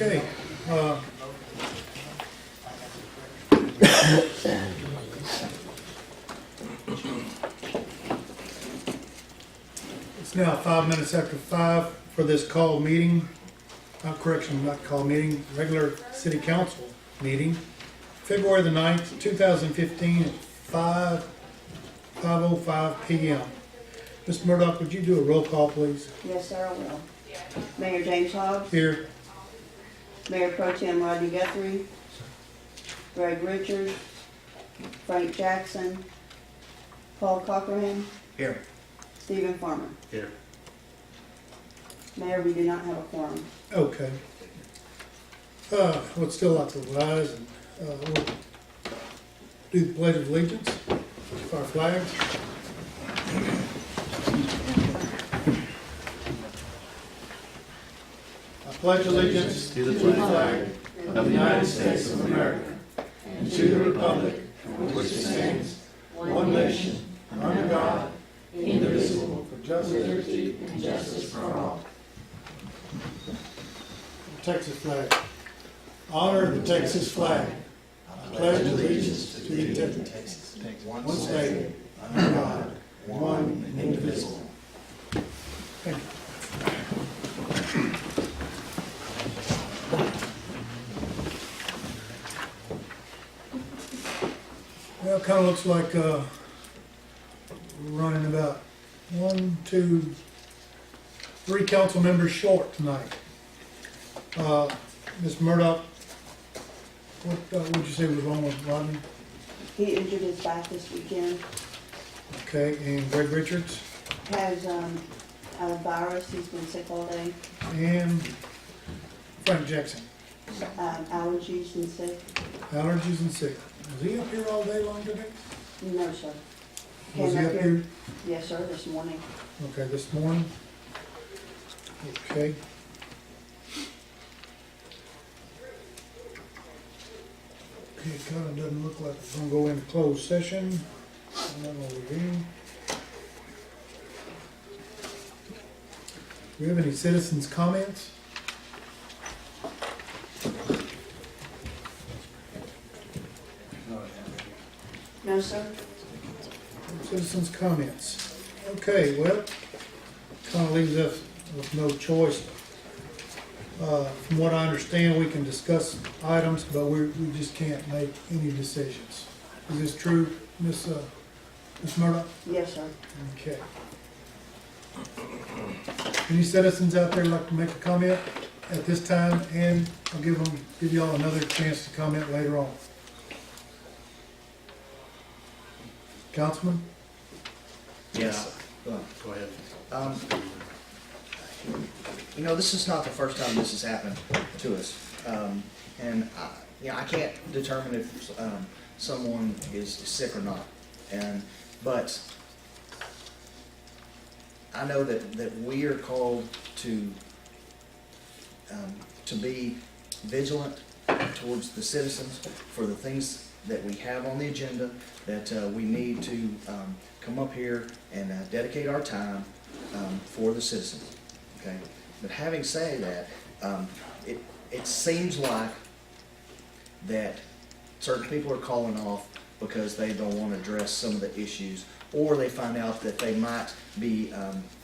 Okay. It's now 5 minutes after 5 for this call meeting, correction, not call meeting, regular city council meeting, February the 9th, 2015 at 5:05 p.m. Mr. Murdoch, would you do a roll call, please? Yes, sir, I will. Mayor James Hobbs, Here. Mayor Pro Tem Rodney Guthrie, Greg Richards, Frank Jackson, Paul Cochran, Here. Stephen Farmer. Here. Mayor, we do not have a quorum. Okay. Would still like to rise and we'll do the Pledge of Allegiance for our flag. I pledge allegiance to the flag of the United States of America and to the republic for which it stands, one nation, under God, indivisible, for liberty and justice for all. Texas flag. Honor the Texas flag. I pledge allegiance to the Texas, one state, under God, one and indivisible. Thank you. Well, it kind of looks like we're running about 1, 2, 3 council members short tonight. Ms. Murdoch, what would you say was wrong with Rodney? He injured his back this weekend, Okay, and Greg Richards, has a virus, he's been sick all day, and Frank Jackson, allergies and sick. allergies and sick. Was he up here all day long today? No, sir. Was he Came up here? Yes, sir, this morning. Okay, this morning? Okay. Okay, it kind of doesn't look like it's gonna go into closed session. I'm not gonna review. Do we have any citizens' comments? No, sir. Citizens' comments. Okay, well, kind of leaves us with no choice. From what I understand, we can discuss items, but we just can't make any decisions. Is this true, Ms. Murdoch? Yes, sir. Okay. Any citizens out there like to make a comment at this time? And I'll give y'all another chance to comment later on. Councilman? Yes. Go ahead. You know, this is not the first time this has happened to us. I can't determine if someone is sick or not. But I know that we are called to be vigilant towards the citizens for the things that we have on the agenda, that we need to come up here and dedicate our time for the citizens. Okay, but having said that, it seems like that certain people are calling off because they don't want to address some of the issues, or they find out that they might be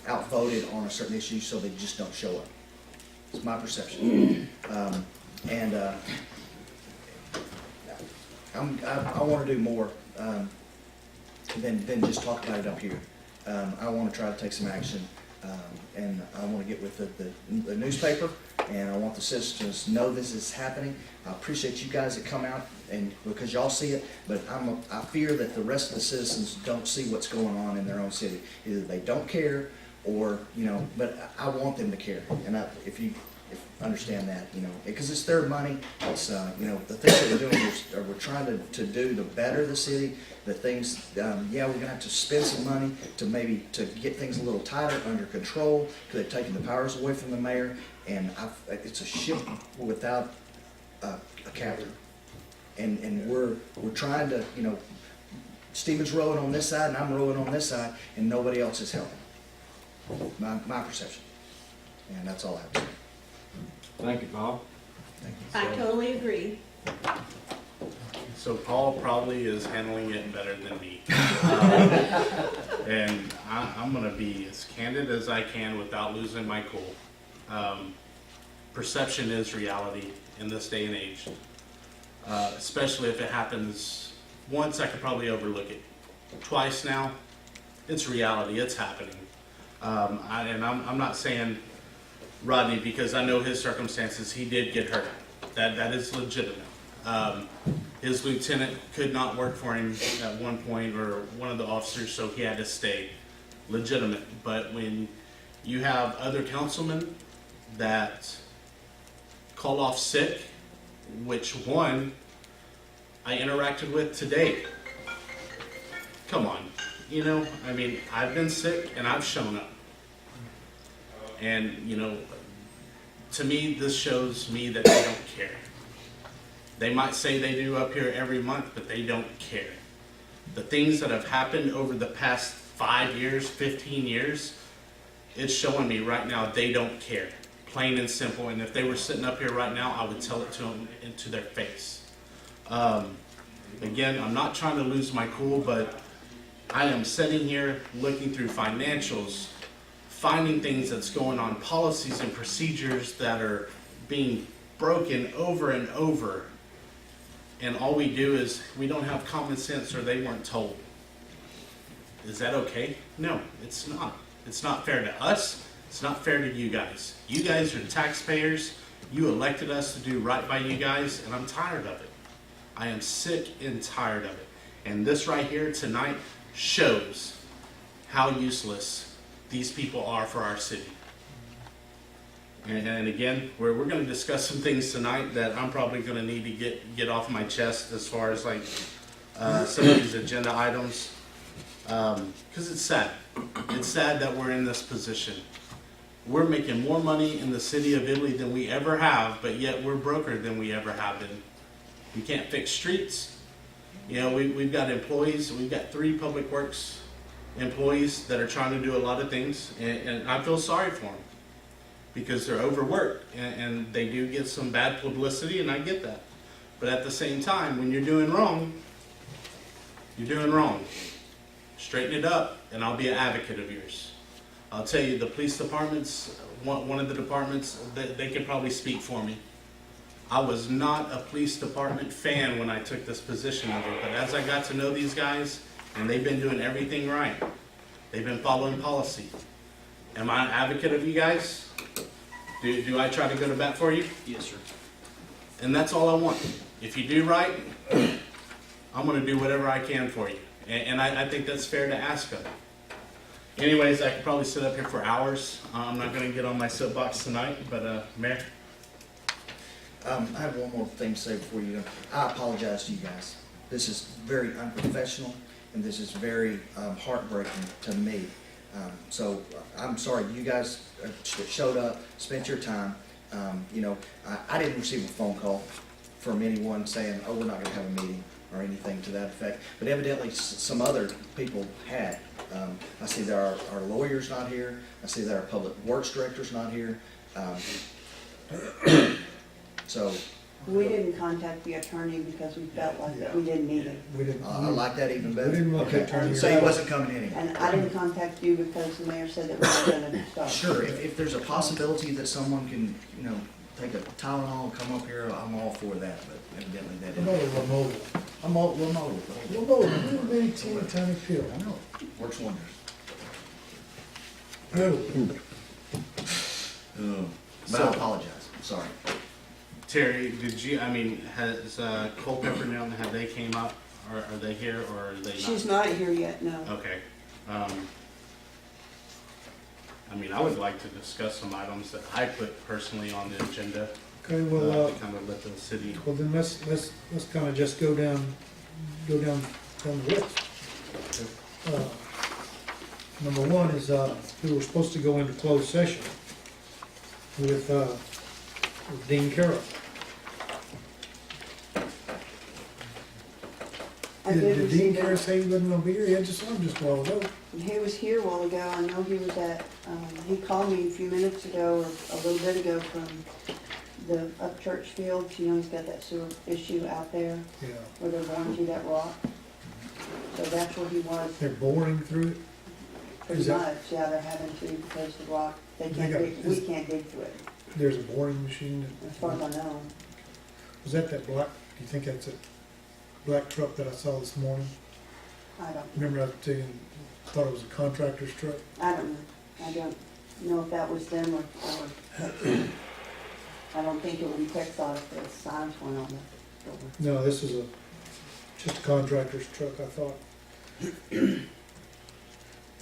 outvoted on a certain issue, so they just don't show up. It's my perception, I want to do more than just talk about it up here. I want to try to take some action, and I want to get with the newspaper, and I want the citizens to know this is happening. I appreciate you guys that come out, and because y'all see it, but I fear that the rest of the citizens don't see what's going on in their own city. Either they don't care, or but I want them to care, and if you understand that, because it's their money. It's the things that we're doing is we're trying to do to better the city. The things, we're gonna have to spend some money to get things a little tighter under control, because they've taken the powers away from the mayor, and it's a ship without a captain. And we're trying to, Stephen's rowing on this side and I'm rowing on this side, and nobody else is helping. My perception, and that's all I have to say. Thank you, Paul. I totally agree. So Paul probably is handling it better than me. And I'm gonna be as candid as I can without losing my cool. Perception is reality in this day and age. Especially if it happens once, I could probably overlook it. Twice now, it's reality, it's happening. I'm not saying Rodney, because I know his circumstances, he did get hurt. That is legitimate. His lieutenant could not work for him at one point, or one of the officers, so he had to stay. Legitimate. But when you have other councilmen that call off sick, which one I interacted with today. Come on, you know, I mean, I've been sick and I've shown up. And, you know, to me, this shows me that they don't care. They might say they do up here every month, but they don't care. The things that have happened over the past 5 years, 15 years, it's showing me right now they don't care. Plain and simple. And if they were sitting up here right now, I would tell it to them into their face. Again, I'm not trying to lose my cool, but I am sitting here looking through financials, finding things that's going on, policies and procedures that are being broken over and over. And all we do is we don't have common sense, or they weren't told. Is that okay? No, it's not. It's not fair to us. It's not fair to you guys. You guys are taxpayers. You elected us to do right by you guys, and I'm tired of it. I am sick and tired of it. And this right here tonight shows how useless these people are for our city. And again, we're going to discuss some things tonight that I'm probably going to need to get off my chest, as far as like some of these agenda items, because it's sad. It's sad that we're in this position. We're making more money in the city of Italy than we ever have, but yet we're broker than we ever have been. We can't fix streets. You know, we've got employees. We've got 3 public works employees that are trying to do a lot of things, and I feel sorry for them, because they're overworked, and they do get some bad publicity, and I get that. But at the same time, when you're doing wrong, you're doing wrong. Straighten it up, and I'll be an advocate of yours. I'll tell you, the police departments, one of the departments, they can probably speak for me. I was not a police department fan when I took this position over, but as I got to know these guys, and they've been doing everything right. They've been following policy. Am I an advocate of you guys? Do I try to go to bat for you? Yes, sir. And that's all I want. If you do right, I'm going to do whatever I can for you. And I think that's fair to ask of. Anyways, I could probably sit up here for hours. I'm not going to get on my soapbox tonight, but Mayor? I have one more thing to say before you go. I apologize to you guys. This is very unprofessional, and this is very heartbreaking to me. So I'm sorry, you guys showed up, spent your time. You know, I didn't receive a phone call from anyone saying, oh, we're not gonna have a meeting or anything to that effect. But evidently some other people had. I see that our lawyer's not here. I see that our public works director's not here. So We didn't contact the attorney because we felt like that we didn't need it. We didn't. I like that even better. We didn't want the attorney. So he wasn't coming in anymore. And I didn't contact you because the mayor said that we were gonna start. Sure, if there's a possibility that someone can, you know, take a Tylenol and come up here, I'm all for that, but evidently that No, didn't. remote. I'm all remote. Remote, a little bitty teeny tiny pill. I know, works wonders. Oh, But I apologize, sorry. Terry, did you, I mean, has Culpeper Mountain, have they came up? Or are they here, or are they not? She's not here yet, no. Okay. I mean, I would like to discuss some items that I put personally on the agenda, okay, well, to kind of let the city. well then let's kind of just go down the list. Number 1 is, we were supposed to go into closed session with Dean Carroll. I did Did Dean receive Carroll it. say he wasn't gonna be here? He had just on just a while ago. He was here a while ago. I know he was at, he called me a few minutes ago or a little bit ago from the up church fields, you know, he's got that sewer issue out there Yeah, where they're going through that rock. So that's where he was, they're boring through it. pretty Is that- much, yeah, they're having to because the rock, they They can't got- dig, we can't dig through it, There's a boring machine. as far as I know. Was that black, do you think that's a black truck that I saw this morning? I don't, Remember I was thought it was a contractor's truck? I don't know. I don't know if that was them or I don't think it would be Quixotic if the signs went on the door. No, this is just a contractor's truck, I thought.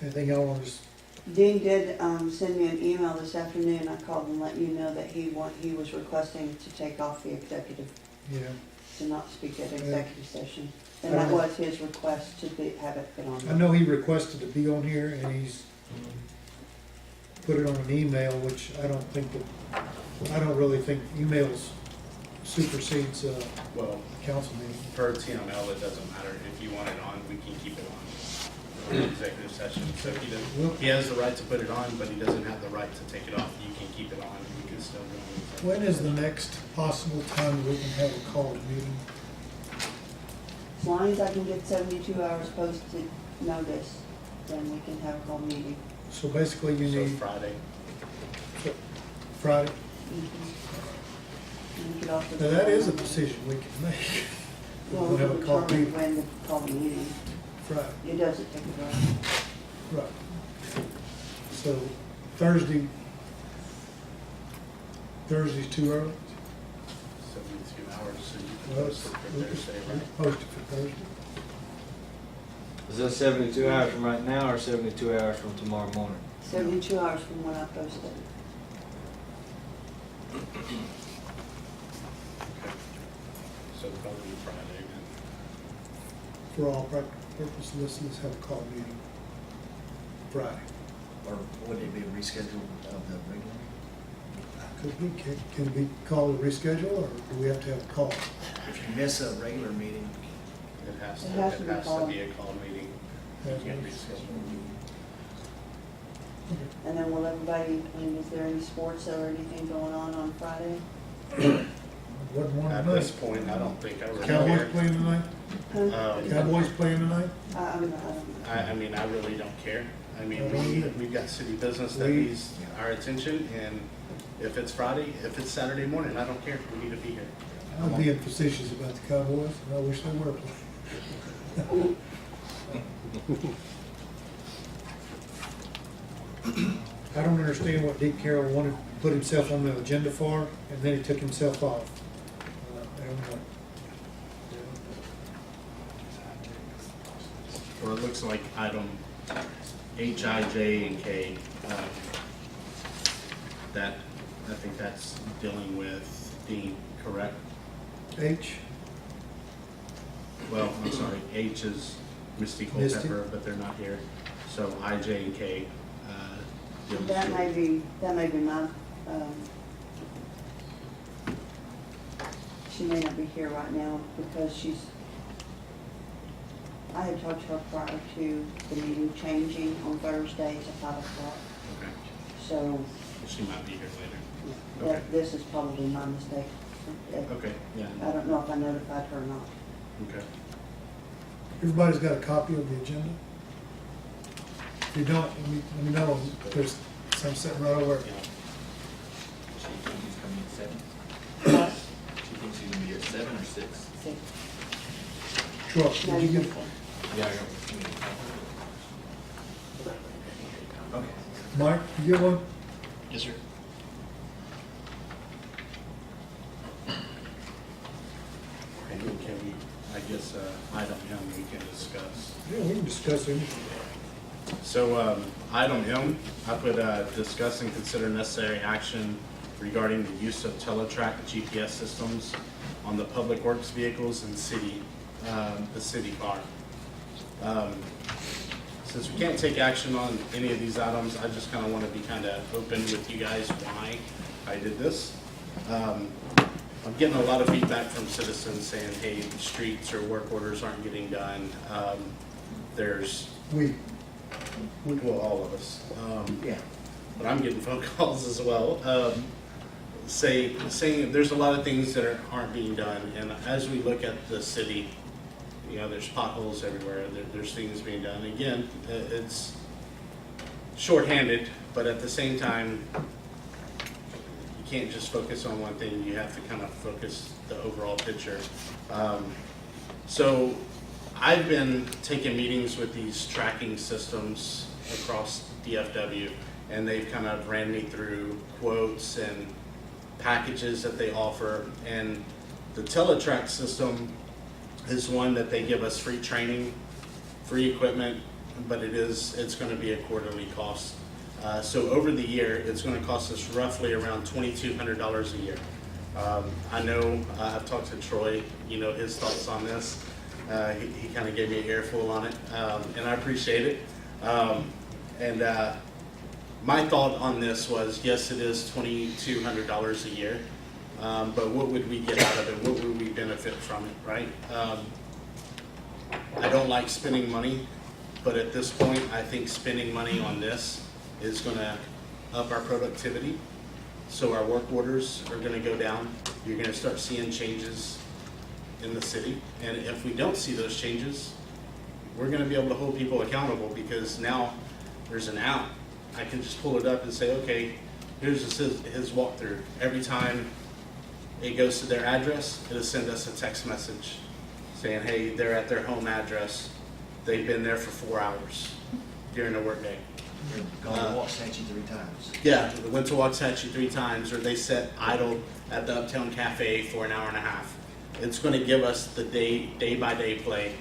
Anything else on this? Dean did, send me an email this afternoon. I called and let you know that he was requesting to take off the executive, Yeah, to not speak at Yeah. executive session. And I that don't- was his request to have it put on. I know he requested to be on here and he's put it on an email, which I don't really think emails supersedes, Well, council meeting. per TML, it doesn't matter. If you want it on, we can keep it on in executive session. So he doesn't, he has the right to put it on, but he doesn't have the right to take it off. You can keep it on, we can still go in executive When is the session. next possible time we can have a called meeting? As long as I can get 72 hours posted notice, then we can have a call meeting. So basically you So need Friday. Friday. And we could also- Now, that is a decision we can make. Well, We'll we have can a call determine meeting when to call the meeting. Friday, It doesn't take a while. right. So Thursday's too early? 72 hours, so you can Well, post it for Thursday, right? Post it for Thursday. Is that 72 hours from right now or 72 hours from tomorrow morning? 72 hours from when I posted. So probably Friday then. For all practical purposes, let's have a call meeting Friday. Or would it be a reschedule of the regular? Can we call it reschedule or do we have to have a call? If you miss a regular meeting, It has It to, has it to be has to called. be a call meeting. You can't reschedule. And then will everybody, I mean, is there any sports or anything going on Friday? Wasn't one At tonight. this point, I don't think I really Cowboys care. playing tonight? Huh? Cowboys playing tonight? I don't know. I mean, I really don't care. I mean, I don't either. we've got city business that We- needs our attention, and if it's Friday, if it's Saturday morning, I don't care. We need to be here. I'm being facetious about the Cowboys, and I wish they were playing. I don't understand what Dick Carroll wanted to put himself on the agenda for, and then he took himself off. I don't know. Or it looks like item H, I, J, and K. That, I think that's dealing with Dean, correct? H, Well, I'm sorry, H is Misty Misty. Culpepper, but they're not here. So I, J, and K. deals That with- may be my, she may not be here right now because I had talked to her prior to the meeting changing on Thursday to 5 o'clock. Okay, So she might be here later. Okay. this is probably my mistake. Okay, yeah, I don't know if I notified her or not. okay. everybody's got a copy of the agenda? If you don't, let me know, there's some sitting right over there. Yeah. She thinks he's coming at 7. What? She thinks he's gonna be at 7 or 6. See. Truck, No, did you you get? can- Yeah, I got okay. Mike, you get one? Yes, sir. And then can we, I guess, item M we can discuss. Yeah, we can discuss anything. So, item M, I put, discuss and consider necessary action regarding the use of teletrack GPS systems on the public works vehicles and the city car. Since we can't take action on any of these items, I just kinda wanna be kinda open with you guys why I did this. I'm getting a lot of feedback from citizens saying, hey, the streets or work orders aren't getting done. There's, well, all of us. Yeah. But I'm getting phone calls as well. saying there's a lot of things that aren't being done, and as we look at the city, you know, there's potholes everywhere, there's things being done. Again, it's shorthanded, but at the same time, you can't just focus on one thing, you have to kind of focus the overall picture. So I've been taking meetings with these tracking systems across DFW, and they've kind of ran me through quotes and packages that they offer. And the Teletrack system is one that they give us free training, free equipment, but it's going to be a quarterly cost. So over the year, it's going to cost us roughly around $2,200 a year. I know I've talked to Troy, you know, his thoughts on this. He kind of gave me an earful on it, and I appreciate it. My thought on this was, yes, it is $2,200 a year, but what would we get out of it? What would we benefit from it, right? I don't like spending money, but at this point, I think spending money on this is going to up our productivity. So our work orders are going to go down. You're going to start seeing changes in the city. And if we don't see those changes, we're going to be able to hold people accountable, because now there's an app. I can just pull it up and say, okay, here's his walkthrough. Every time it goes to their address, it'll send us a text message saying, hey, they're at their home address. They've been there for 4 hours during the workday. They're gone to Waxahachie 3 times. Yeah, they went to Waxahachie 3 times, or they sat idle at the Uptown Cafe for an hour and a half. It's going to give us the day by day play.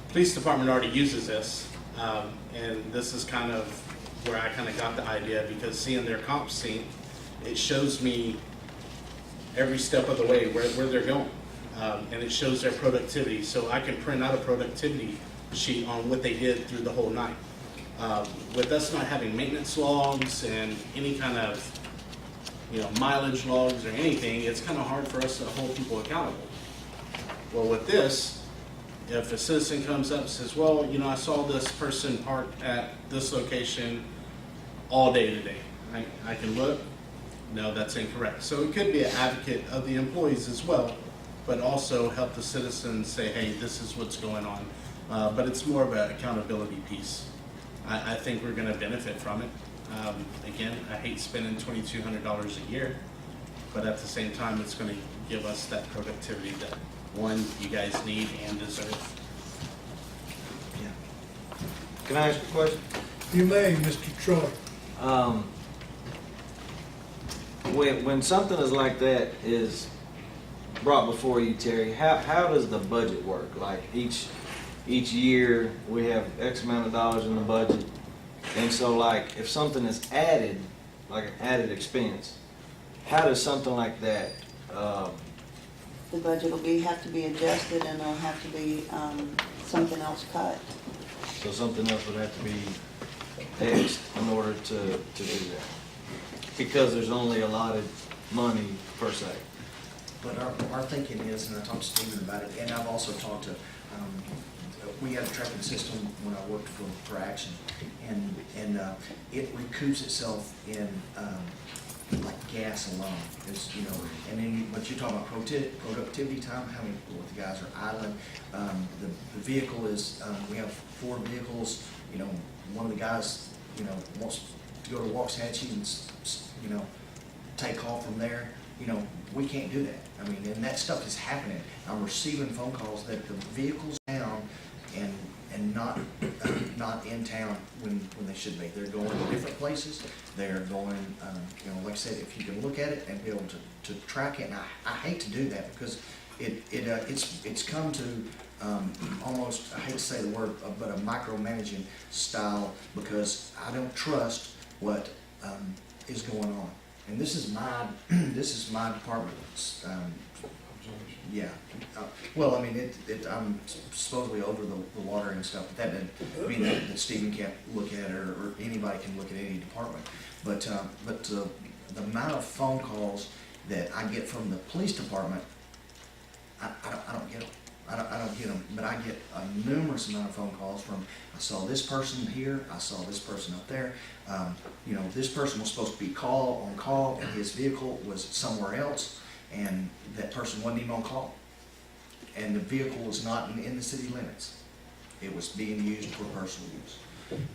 Police department already uses this, and this is kind of where I kind of got the idea, because seeing their comp sync, it shows me every step of the way where they're going, and it shows their productivity. So I can print out a productivity sheet on what they did through the whole night. With us not having maintenance logs and any kind of, you know, mileage logs or anything, it's kind of hard for us to hold people accountable. Well, with this, if a citizen comes up and says, well, you know, I saw this person parked at this location all day today, I can look, no, that's incorrect. So it could be an advocate of the employees as well, but also help the citizens say, hey, this is what's going on. But it's more of an accountability piece. I think we're going to benefit from it. Again, I hate spending $2,200 a year, but at the same time, it's going to give us that productivity that, one, you guys need and deserve. Yeah. Can I ask a question? You may, Mr. Troy. When something is like that is brought before you, Terry, how does the budget work? Like each year we have X amount of dollars in the budget, and so like if something is added, like an added expense, how does something like that? The budget will have to be adjusted, and there'll have to be something else cut. So something else would have to be Xed in order to do that, because there's only allotted money per se. But our thinking is, and I talked to Stephen about it, and I've also talked to, we had a tracking system when I worked for Action, and it recoups itself in like gas alone, is, you know, and then but you're talking about productivity time, how many what the guys are idling. The vehicle is, we have 4 vehicles. You know, one of the guys, you know, wants to go to Waxahachie and you know, take off from there. You know, we can't do that. I mean, and that stuff is happening. I'm receiving phone calls that the vehicle's down and not in town when they should be. They're going to different places. They're going, you know, like I said, if you can look at it and be able to track it. And I hate to do that, because it's come to almost, I hate to say the word, but a micromanaging style, because I don't trust what is going on. And this is my department's, yeah. Well, I mean, I'm supposedly over the water and stuff, but that doesn't mean that Stephen can't look at it, or anybody can look at any department. But the amount of phone calls that I get from the police department, I don't get them. I don't get them, but I get a numerous amount of phone calls from, I saw this person here, I saw this person up there. You know, this person was supposed to be on call, and his vehicle was somewhere else, and that person wasn't even on call. And the vehicle was not in the city limits. It was being used for personal use.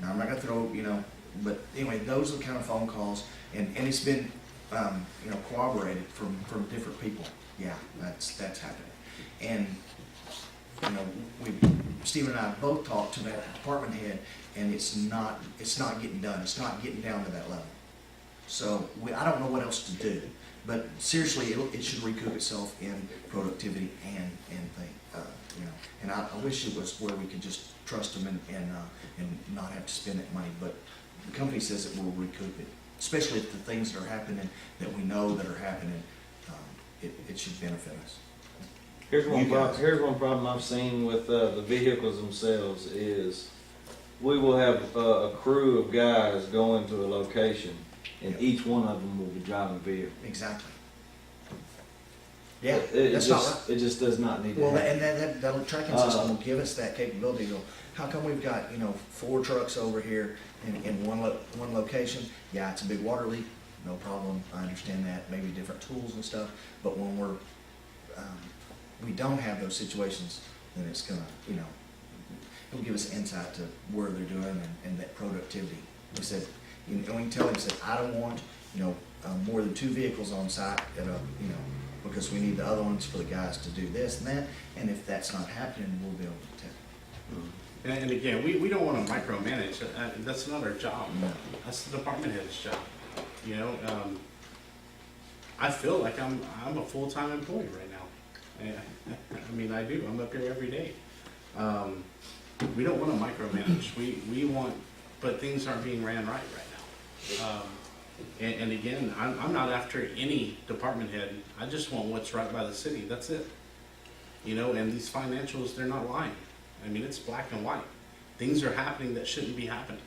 Now, I'm not gonna throw, you know, but anyway, those are the kind of phone calls, and it's been, you know, corroborated from different people. Yeah, that's happening. And, you know, Stephen and I both talked to that department head, and it's not getting done. It's not getting down to that level. So I don't know what else to do, but seriously, it should recoup itself in productivity and thing, you know. And I wish it was where we could just trust them and not have to spend that money, but the company says it will recoup it, especially if the things that are happening that we know that are happening, it should benefit us. Here's You guys. here's one problem I've seen with the vehicles themselves is we will have a crew of guys going to a location, and Yeah. each one of them will be driving a vehicle. Exactly. Yeah, It that's not right. just, it just does not need to Well, happen. and that tracking system will give us that capability to go, how come we've got, you know, 4 trucks over here in one location? Yeah, it's a big water leak, no problem, I understand that, maybe different tools and stuff, but when we don't have those situations, then it's gonna, you know, it'll give us insight to where they're doing and that productivity. We said, you know, we can tell him, said, I don't want, you know, more than 2 vehicles on site at a, you know, because we need the other ones for the guys to do this and that, and if that's not happening, we'll be able to tell. And again, we don't want to micromanage. That's not our job. No. That's the department head's job. You know, I feel like I'm a full-time employee right now. I mean, I do. I'm up here every day. We don't want to micromanage. We want, but things aren't being ran right now. And again, I'm not after any department head. I just want what's right by the city. That's it. You know, and these financials, they're not lying. I mean, it's black and white. Things are happening that shouldn't be happening.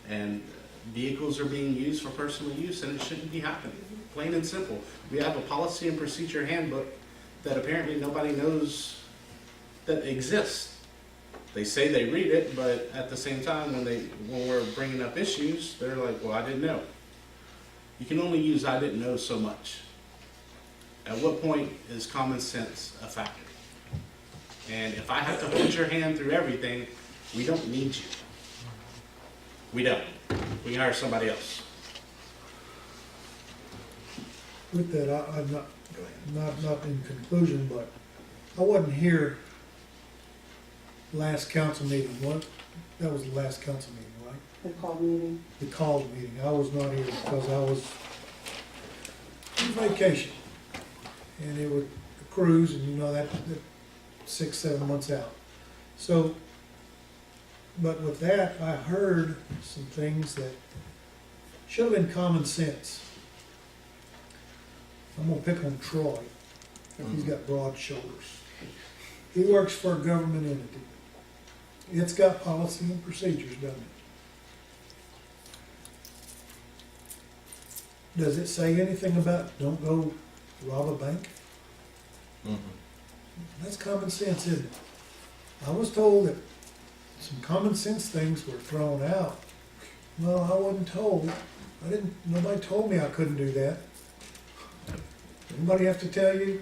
And vehicles are being used for personal use, and it shouldn't be happening. Plain and simple. We have a policy and procedure handbook that apparently nobody knows that exists. They say they read it, but at the same time, when we're bringing up issues, they're like, well, I didn't know. You can only use I didn't know so much. At what point is common sense a factor? And if I have to hold your hand through everything, we don't need you. We don't. We can hire somebody else. With that, I'm not, Go ahead. not in conclusion, but I wasn't here last council meeting. That was the last council meeting, right? The call meeting. The called meeting. I was not here because I was on vacation. And it was a cruise, and you know that 6-7 months out. So, but with that, I heard some things that should have been common sense. I'm gonna pick on Troy. He's got broad shoulders. He works for a government entity. It's got policy and procedures, doesn't it? Does it say anything about don't go rob a bank? Mhm. That's common sense, isn't it? I was told that some common sense things were thrown out. Well, I wasn't told. Nobody told me I couldn't do that. Anybody have to tell you?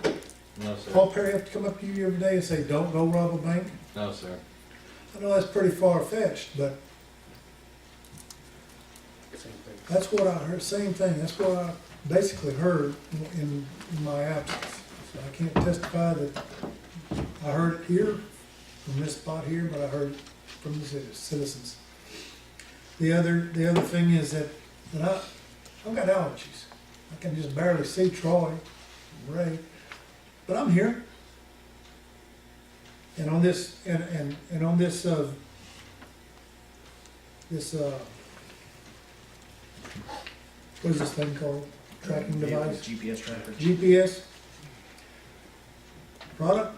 No, sir. Paul Perry have to come up to you every day and say, don't go rob a bank? No, sir. I know that's pretty far-fetched, but Same thing. that's what I heard, same thing, that's what I basically heard in my absence. So I can't testify that I heard it here, from this spot here, but I heard it from the citizens. The other thing is that I've got allergies. I can just barely see Troy and Ray, but I'm here. And on this, and on this, what is this thing called? Tracking Vehicle device? GPS tracker. GPS. Product,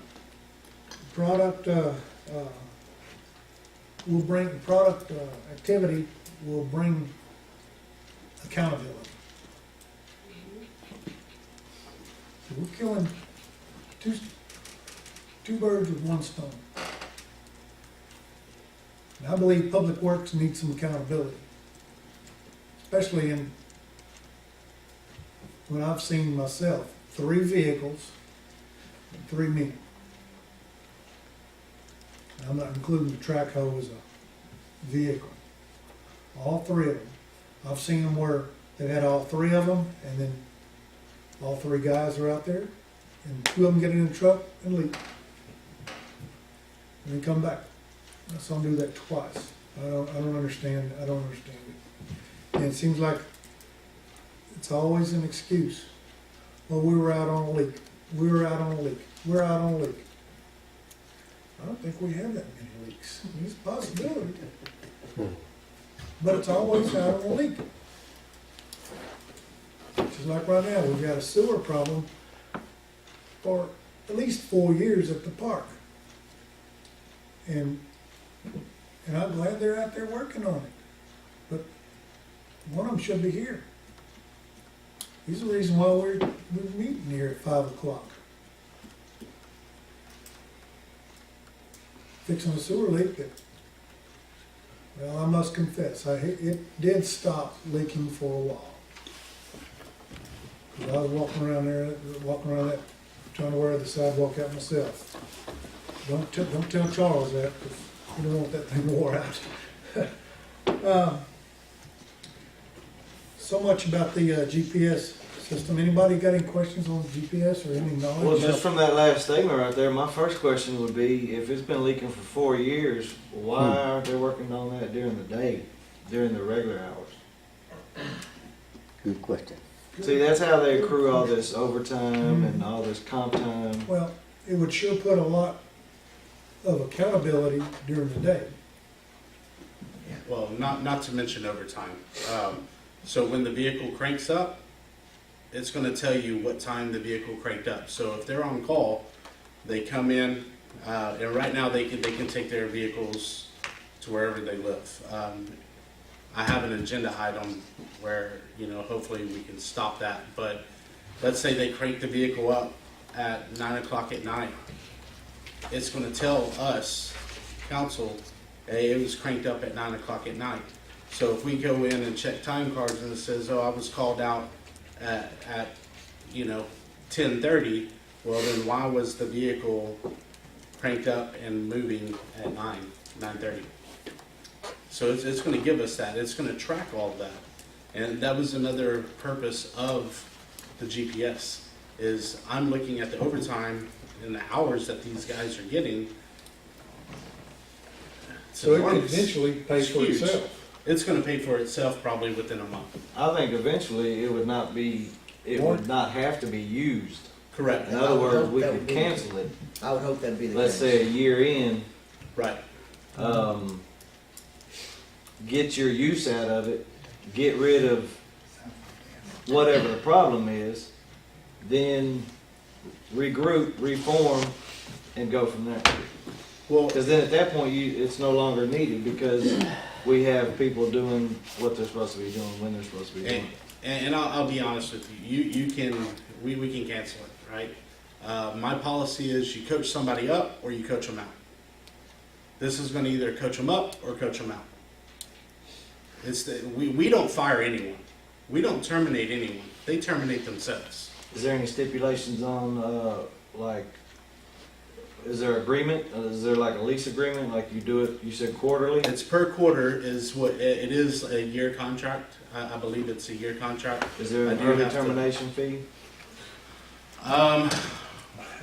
activity will bring accountability. So we're killing two birds with one stone. And I believe Public Works needs some accountability, especially when I've seen myself, 3 vehicles, and 3 men. And I'm not including the track hoe as a vehicle. All 3 of them. I've seen them where they had all 3 of them, and then all 3 guys are out there, and 2 of them get in the truck and leave. And then come back. I saw them do that twice. I don't understand it. And it seems like it's always an excuse. Well, we were out on a leak. We're out on a leak. I don't think we have that many leaks. It's a possibility. But it's always out on a leak. Just like right now, we've got a sewer problem for at least 4 years at the park. And I'm glad they're out there working on it. But one of them should be here. He's the reason why we're meeting here at 5 o'clock. Fixing a sewer leak that, well, I must confess, it did stop leaking for a while. 'Cause I was walking around that, trying to wear the sidewalk out myself. Don't tell Charles that, because you don't want that thing wore out. So much about the GPS system. Anybody got any questions on GPS or any knowledge? Well, just from that last statement right there, my first question would be, if it's been leaking for 4 years, why aren't they working on that during the day, during the regular hours? Good question. See, that's how they accrue all this overtime and all this comp time. Well, it would sure put a lot of accountability during the day. Well, not to mention overtime. So when the vehicle cranks up, it's gonna tell you what time the vehicle cranked up. So if they're on call, they come in, and right now they can take their vehicles to wherever they live. I have an agenda item where, hopefully we can stop that, but let's say they crank the vehicle up at 9 o'clock at night. It's gonna tell us, council, hey, it was cranked up at 9 o'clock at night. So if we go in and check time cards and it says, oh, I was called out at 10:30, well then why was the vehicle cranked up and moving at 9:30? So it's gonna give us that, it's gonna track all of that. And that was another purpose of the GPS, is I'm looking at the overtime and the hours that these guys are getting. So it could It's eventually pay for huge. itself. It's gonna pay for itself probably within a month. I think eventually it would not have to be used. Correct. In other words, we could cancel it, I would hope that'd be the case. let's say a year in, Right. get your use out of it, get rid of whatever the problem is, then regroup, reform, and go from there. Well, Because then at that point, it's no longer needed because we have people doing what they're supposed to be doing when they're supposed to be doing and, it. and I'll be honest with you. We can cancel it, right? My policy is you coach somebody up or you coach them out. This is going to either coach them up or coach them out. We don't fire anyone. We don't terminate anyone. They terminate themselves. Is there any stipulations on, is there agreement? Is there like a lease agreement, like you do it, you said quarterly? It's per quarter is what, it is a year contract. I believe it's a year contract. Is there I an do early have to- termination fee? I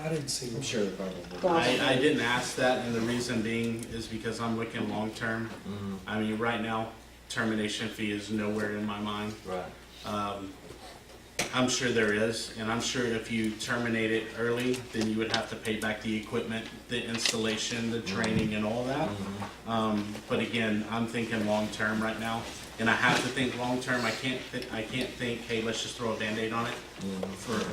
didn't see. I'm sure they probably. I didn't ask that, and the reason being is because I'm looking long-term. Mhm. I mean, right now, termination fee is nowhere in my mind. Right. I'm sure there is, and I'm sure if you terminate it early, then you would have to pay back the equipment, the installation, the training, and all that. But again, I'm thinking long-term right now, and I have to think long-term. I can't think, hey, let's just throw a Band-Aid on it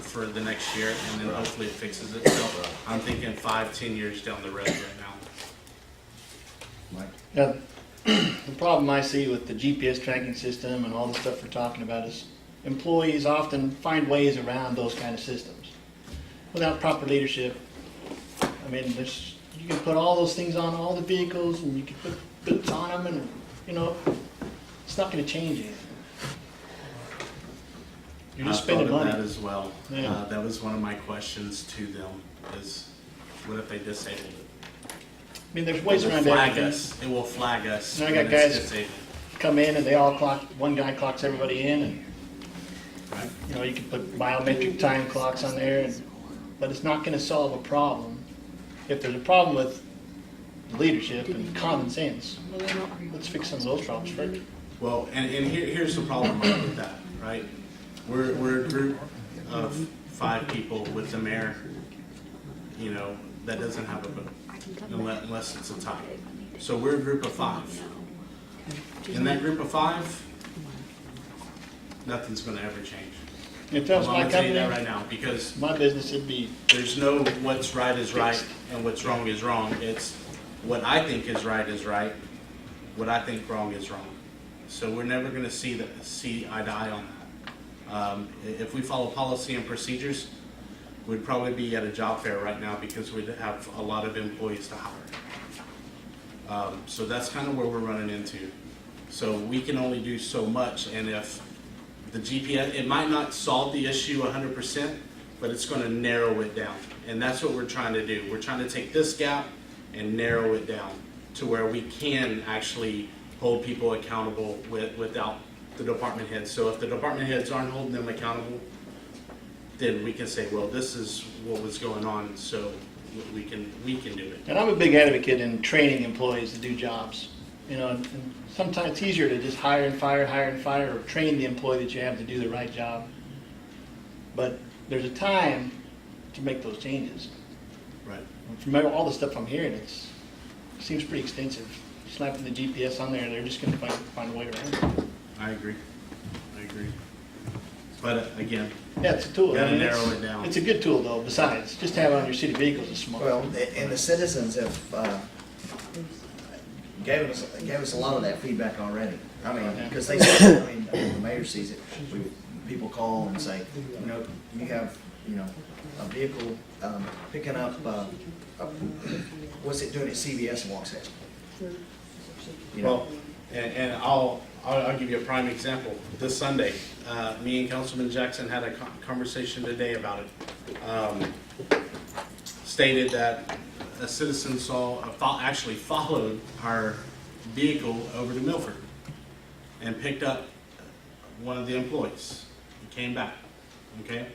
for the next year, and then hopefully it fixes itself. I'm thinking 5-10 years down the road right now. Mike? Now, the problem I see with the GPS tracking system and all the stuff we're talking about is employees often find ways around those kind of systems without proper leadership. I mean, you can put all those things on all the vehicles, and you can put boots on them, and, you know, it's not gonna change anything. You're just I thought spending of that money. as well. Yeah. That was one of my questions to them, is what if they disabled it? I mean, there's ways It will around flag everything. us. It will flag us And I when got it's guys- disabled. Come in and they all clock, one guy clocks everybody in, and, Right. you know, you can put biometric time clocks on there, but it's not gonna solve a problem. If there's a problem with leadership and common sense, well, then let's fix some of those problems first. Well, and here's the problem with that, right? We're a group of 5 people with the mayor, you know, that doesn't have a vote, unless it's a tie. So we're a group of 5. In that group of 5, nothing's gonna ever change. If that was I'm my gonna tell you company, that right now, because my business, it'd be, there's no what's right is right and what's wrong is wrong. It's what I think is right, what I think wrong is wrong. So we're never gonna see eye to eye on that. If we follow policy and procedures, we'd probably be at a job fair right now because we'd have a lot of employees to hire. So that's kind of where we're running into. So we can only do so much, and if the GPS, it might not solve the issue 100%, but it's going to narrow it down. And that's what we're trying to do. We're trying to take this gap and narrow it down to where we can actually hold people accountable without the department heads. So if the department heads aren't holding them accountable, then we can say, well, this is what was going on, so we can do it. and I'm a big advocate in training employees to do jobs. You know, and sometimes it's easier to just hire and fire, or train the employee that you have to do the right job. But there's a time to make those changes. Right. From all the stuff I'm hearing, it seems pretty extensive. Slapping the GPS on there, they're just gonna find a way around it. I agree. But again, Yeah, it's a tool. Gotta I mean, narrow it down. It's a good tool though, besides, just to have it on your city vehicles is smart. Well, and the citizens have, gave us a lot of that feedback already. I mean, because they said, I mean, the mayor sees it, people call and say, you know, you have, you know, a vehicle, picking up, what's it doing at CVS and walks out? You know, well, and I'll give you a prime example. This Sunday, me and Councilman Jackson had a conversation today about it. Stated that a citizen actually followed our vehicle over to Milford and picked up one of the employees. He came back, okay?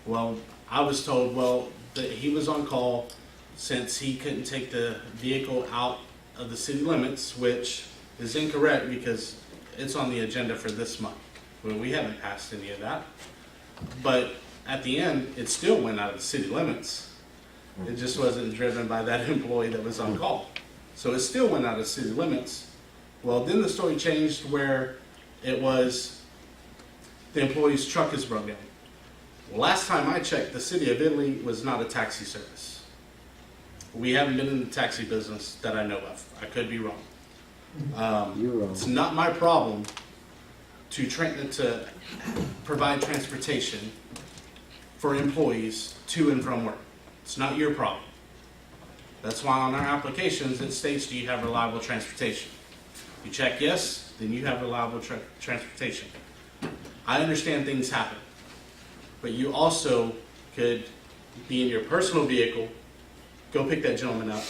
Well, I was told, well, that he was on call since he couldn't take the vehicle out of the city limits, which is incorrect because it's on the agenda for this month. Well, we haven't passed any of that. But at the end, it still went out of the city limits. It just wasn't driven by that employee that was on call. So it still went out of city limits. Well, then the story changed where it was the employee's truck is broke down. Well, last time I checked, the city of Italy was not a taxi service. We haven't been in the taxi business that I know of. I could be wrong. You're wrong. It's not my problem to provide transportation for employees to and from work. It's not your problem. That's why on our applications it states, do you have reliable transportation? You check yes, then you have reliable transportation. I understand things happen, but you also could be in your personal vehicle, go pick that gentleman up,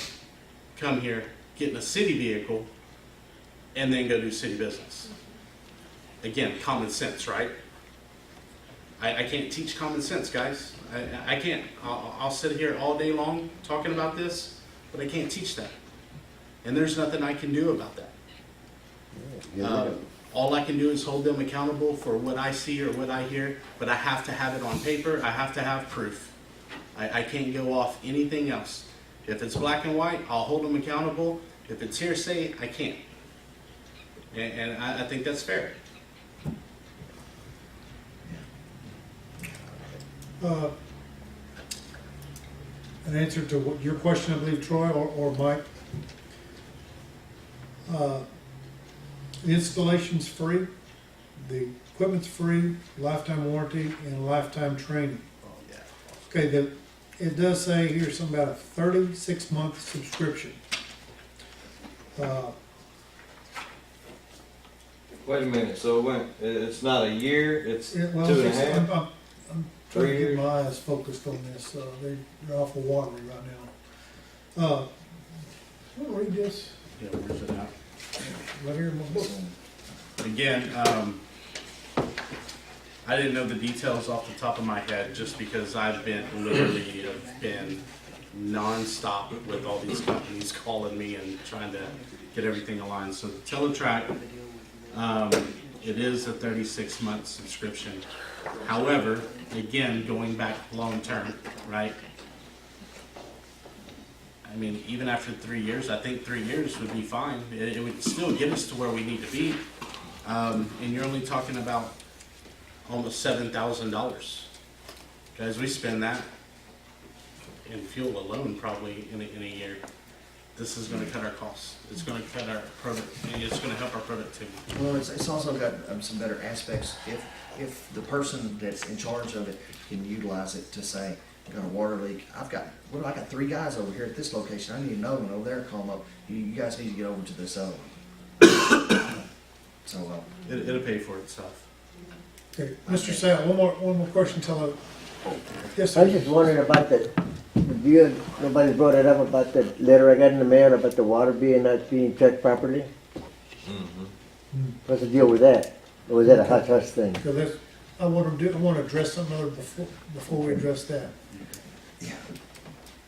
come here, get in a city vehicle, and then go do city business. Again, common sense, right? I can't teach common sense, guys. I can't. I'll sit here all day long talking about this, but I can't teach that. And there's nothing I can do about that. All I can do is hold them accountable for what I see or what I hear, but I have to have it on paper. I have to have proof. I can't go off anything else. If it's black and white, I'll hold them accountable. If it's hearsay, I can't. And I think that's fair. An answer to your question, I believe, Troy or Mike. The installation's free, the equipment's free, lifetime warranty, and lifetime training. Okay, it does say here something about a 36-month subscription. Wait a minute, so it's not a year, it's Yeah, well, 2.5? I'm trying to 3 get years? my eyes focused on this, they're awful watery right now. I'm gonna read this Yeah, where's it at? right here in my book. Again, I didn't know the details off the top of my head just because I've been nonstop with all these companies calling me and trying to get everything aligned. So the Teletrack, it is a 36-month subscription. However, again, going back long term, right? I mean, even after 3 years, I think 3 years would be fine. It would still get us to where we need to be. And you're only talking about almost $7,000. Guys, we spend that in fuel alone probably in a year. This is gonna cut our costs. It's gonna cut our it's gonna help our productivity. Well, it's also got some better aspects. If the person that's in charge of it can utilize it to say, "I got a water leak. I got 3 guys over here at this location. I need another one over there. Call them up. You guys need to get over to this other one." So, It'll pay for itself. Okay, Mr. Sal, one more question, tell her. Yes, I was sir. just wondering about nobody brought it up about the letter I got in the mail about the water not being checked properly? What's the deal with that? Or was that a hush-hush thing? So that's, I want to address something other before we address that. yeah.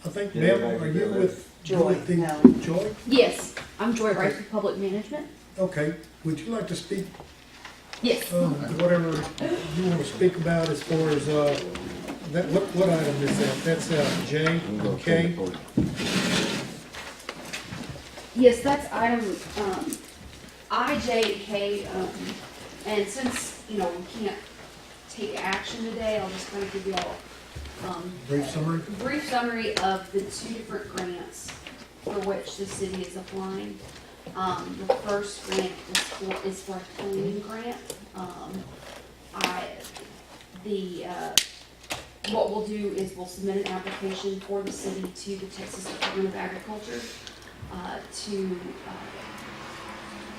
I think, Yeah, ma'am, are you yeah. with Joy, the- no. Joy? Yes, I'm Joy Wright for Public Management. Okay, would you like to speak, Yes. whatever you want to speak about as far as, what item is that? That's, J and K? Yes, that's item, I, J, and K, and since, we can't take action today, I'll just kind of give you all, Brief summary? brief summary of the 2 different grants for which the city is applying. The first grant is for a planning grant. What we'll do is we'll submit an application for the city to the Texas Department of Agriculture to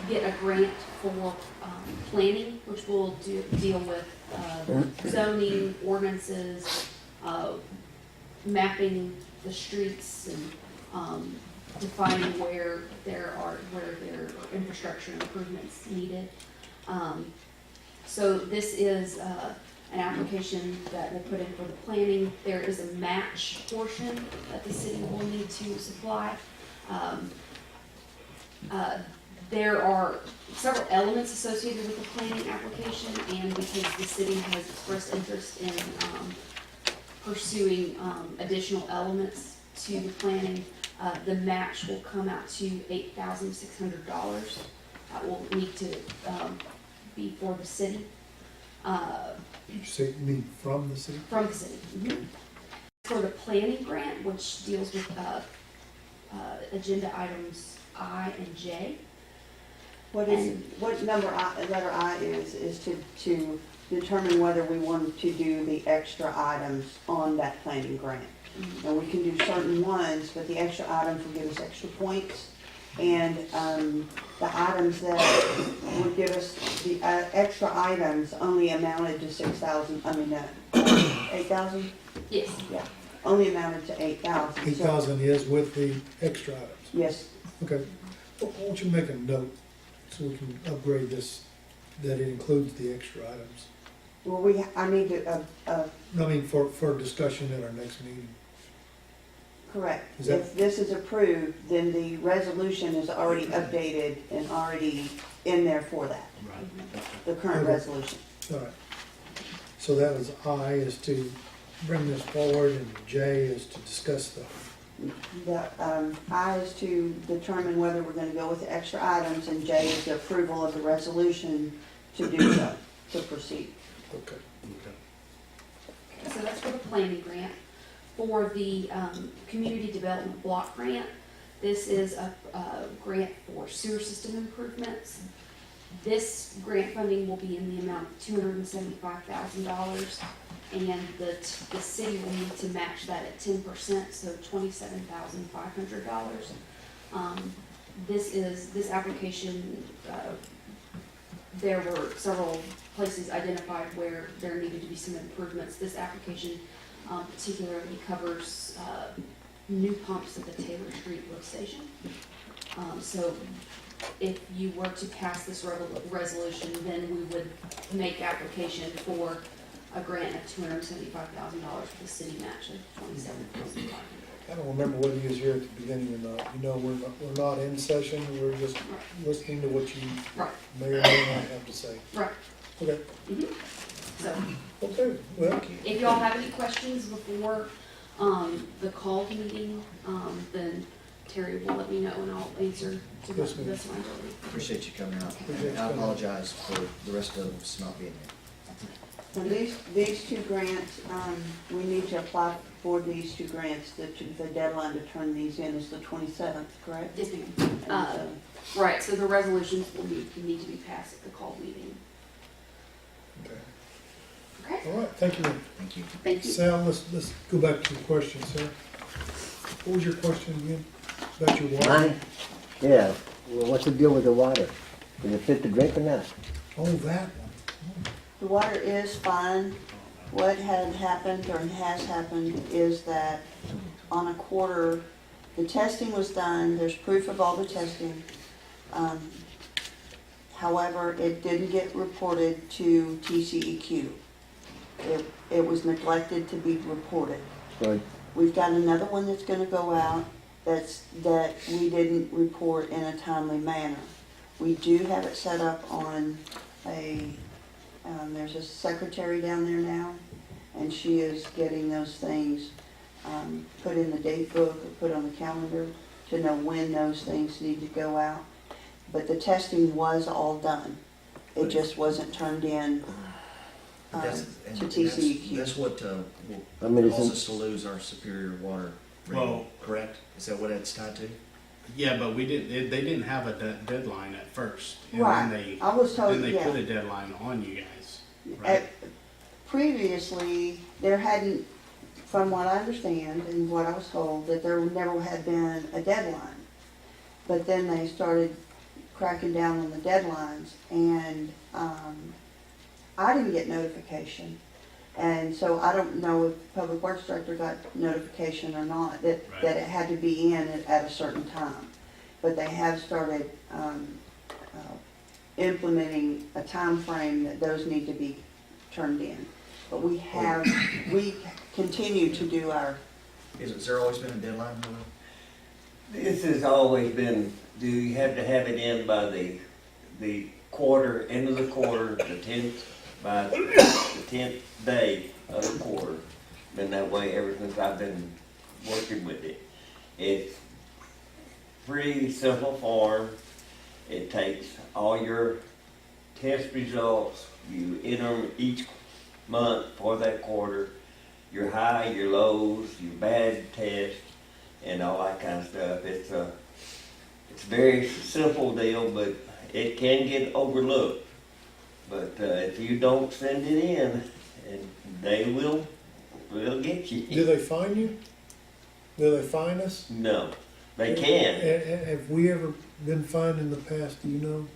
get a grant for planning, which will deal with zoning, ordinances, mapping the streets and defining where there are infrastructure improvements needed. So this is an application that we'll put in for the planning. There is a match portion that the city will need to supply. There are several elements associated with the planning application, and because the city has expressed interest in pursuing additional elements to the planning, the match will come out to $8,600. That will need to be for the city. You say, you mean from the city? From the city. For the planning grant, which deals with agenda items I and J. What letter I is to determine whether we want to do the extra items on that planning grant. And we can do certain ones, but the extra items will give us extra points. And the items that would give us, the extra items only amounted to 8,000? Yes. Yeah, only amounted to 8,000. 8,000 is with the extra items. Yes, Okay, why don't you make a note so we can upgrade this, that it includes the extra items? well, I need to, I mean, for discussion at our next meeting. correct. Is that- If this is approved, then the resolution is already updated and already in there for that, the current Okay. resolution. All right. So that was I is to bring this forward and J is to discuss the, The I is to determine whether we're gonna go with the extra items, and J is the approval of the resolution to do so, to proceed. okay. So that's for the planning grant. For the community development block grant, this is a grant for sewer system improvements. This grant funding will be in the amount of $275,000, and the city will need to match that at 10%, so $27,500. This application, there were several places identified where there needed to be some improvements. This application particularly covers new pumps at the Taylor Street lift station. So if you were to pass this resolution, then we would make application for a grant of $275,000 for the city match of $27,500. I don't remember whether you was here at the beginning or not. You know, we're not in session, we're just listening to what you Right. may or may not have to say. Right. Okay, So okay, well, if y'all have any questions before the call meeting, then Terry will let me know and I'll answer to the Yes, ma'am. best of my ability. Appreciate you coming out. Appreciate you I coming. apologize for the rest of us not being here. And these two grants, we need to apply for these two grants. The deadline to turn these in is the 27th, correct? Yes, ma'am. And so- Right, so the resolutions will need to be passed at the call meeting. okay. Okay, All right, thank you. Thank you. thank you. Sal, let's go back to your question, sir. What was your question again? About your water? Mine? Yeah, well, what's the deal with the water? Is it fit to drink or not? Oh, that one. The water is fine. What had happened or has happened is that on a quarter, the testing was done, there's proof of all the testing. However, it didn't get reported to TCEQ. It was neglected to be reported. So, We've got another one that's gonna go out that we didn't report in a timely manner. We do have it set up on there's a secretary down there now, and she is getting those things, put in the date book or put on the calendar to know when those things need to go out. But the testing was all done. It just wasn't turned in, That's- to and TCEQ. That's what I mean, will it's cause in- us to lose our superior water rating, Well- correct? Is that what it's tied to? Yeah, but we didn't, they didn't have a deadline at first. And Right. then I was they, told, then they yeah. put a deadline on you guys, right? Previously, there hadn't, from what I understand and what I was told, that there never had been a deadline. But then they started cracking down on the deadlines, and I didn't get notification. And so I don't know if Public Works Director got notification or not, that Right. it had to be in at a certain time. But they have started implementing a time frame that those need to be turned in. But we continue to do our, Is there always been a deadline, Will? This has always been, do you have to have it in by the quarter, end of the quarter, by the 10th day of the quarter. Been that way ever since I've been working with it. It's pretty simple form. It takes all your test results, you enter them each month for that quarter, your high, your lows, your bad tests, and all that kind of stuff. It's a very simple deal, but it can get overlooked. But if you don't send it in, and they will get do you. they fine you? Do they fine us? No, they can. Have we ever been fined in the past, do you know?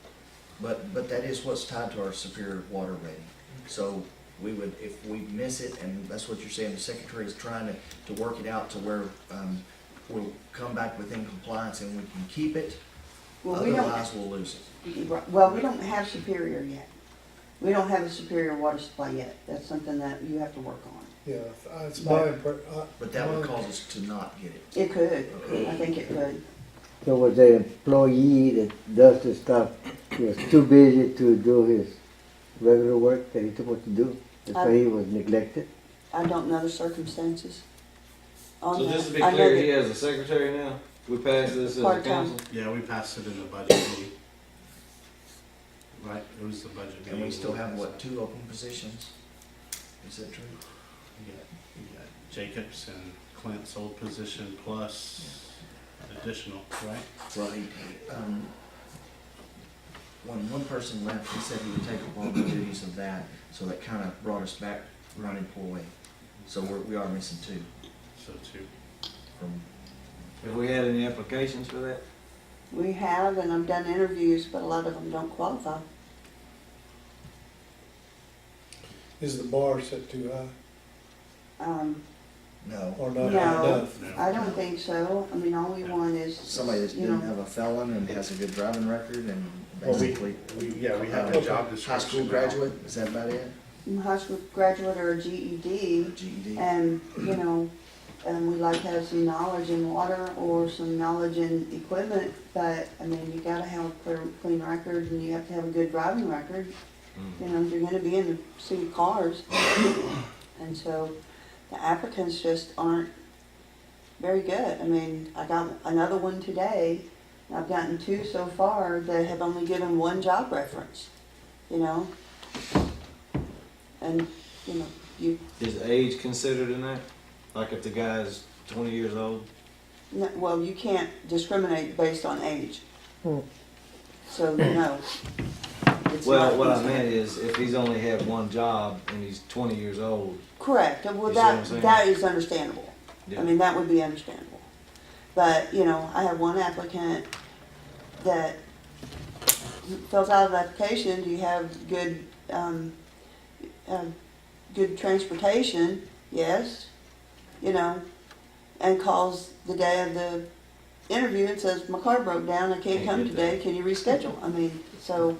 But that is what's tied to our superior water rating. So we would, if we miss it, and that's what you're saying, the secretary is trying to work it out to where we'll come back within compliance and we can keep it, well, we don't, otherwise we'll lose it. well, we don't have Superior yet. We don't have a Superior water supply yet. That's something that you have to work on. Yeah, it's my, But that would cause us to not get it. It could, I think it could. So was the employee that does the stuff, he was too busy to do his regular work that he's supposed to do? That's why he was neglected? I don't know the circumstances on So that. just to be I know clear, that- he has a secretary now? We passed this as a Part-time. council? Yeah, we passed it in the budget meeting. Right, it was the budget meeting. And we still have, what, 2 open positions? Is that true? You got Jacobs and Clint's old position plus additional, right? Right. when one person left, he said he would take on the duties of that, so that kind of brought us back running poorly. So we are missing two So too. from, Have we had any applications for that? We have, and I've done interviews, but a lot of them don't qualify. Is the bar set too high no, or not No. high enough? No. I don't think so. I mean, all we want is, somebody that you didn't know, have a felon and has a good driving record and Well, basically we have a job description. high school now. graduate, is that about it? high school graduate or a GED, GED? and, you know, and we like to have some knowledge in water or some knowledge in equipment, but, I mean, you gotta have a clean record, and you have to have a good driving record. You know, you're gonna be in the city cars. And so the applicants just aren't very good. I mean, I got another one today, and I've gotten two so far that have only given one job reference, you know? And, you know, you, Is age considered in that? Like if the guy's 20 years old? well, you can't discriminate based on age. Hmm. So, no. It's Well, not what I considered. meant is if he's only had one job and he's 20 years old. Correct, well, You see what I'm that, saying? that is understandable. Yeah. I mean, that would be understandable. But, you know, I have one applicant that fills out an application, do you have good, good transportation? Yes, you know, and calls the day of the interview and says, my car broke down, I can't Can't come get today, there. can you reschedule? I mean, so,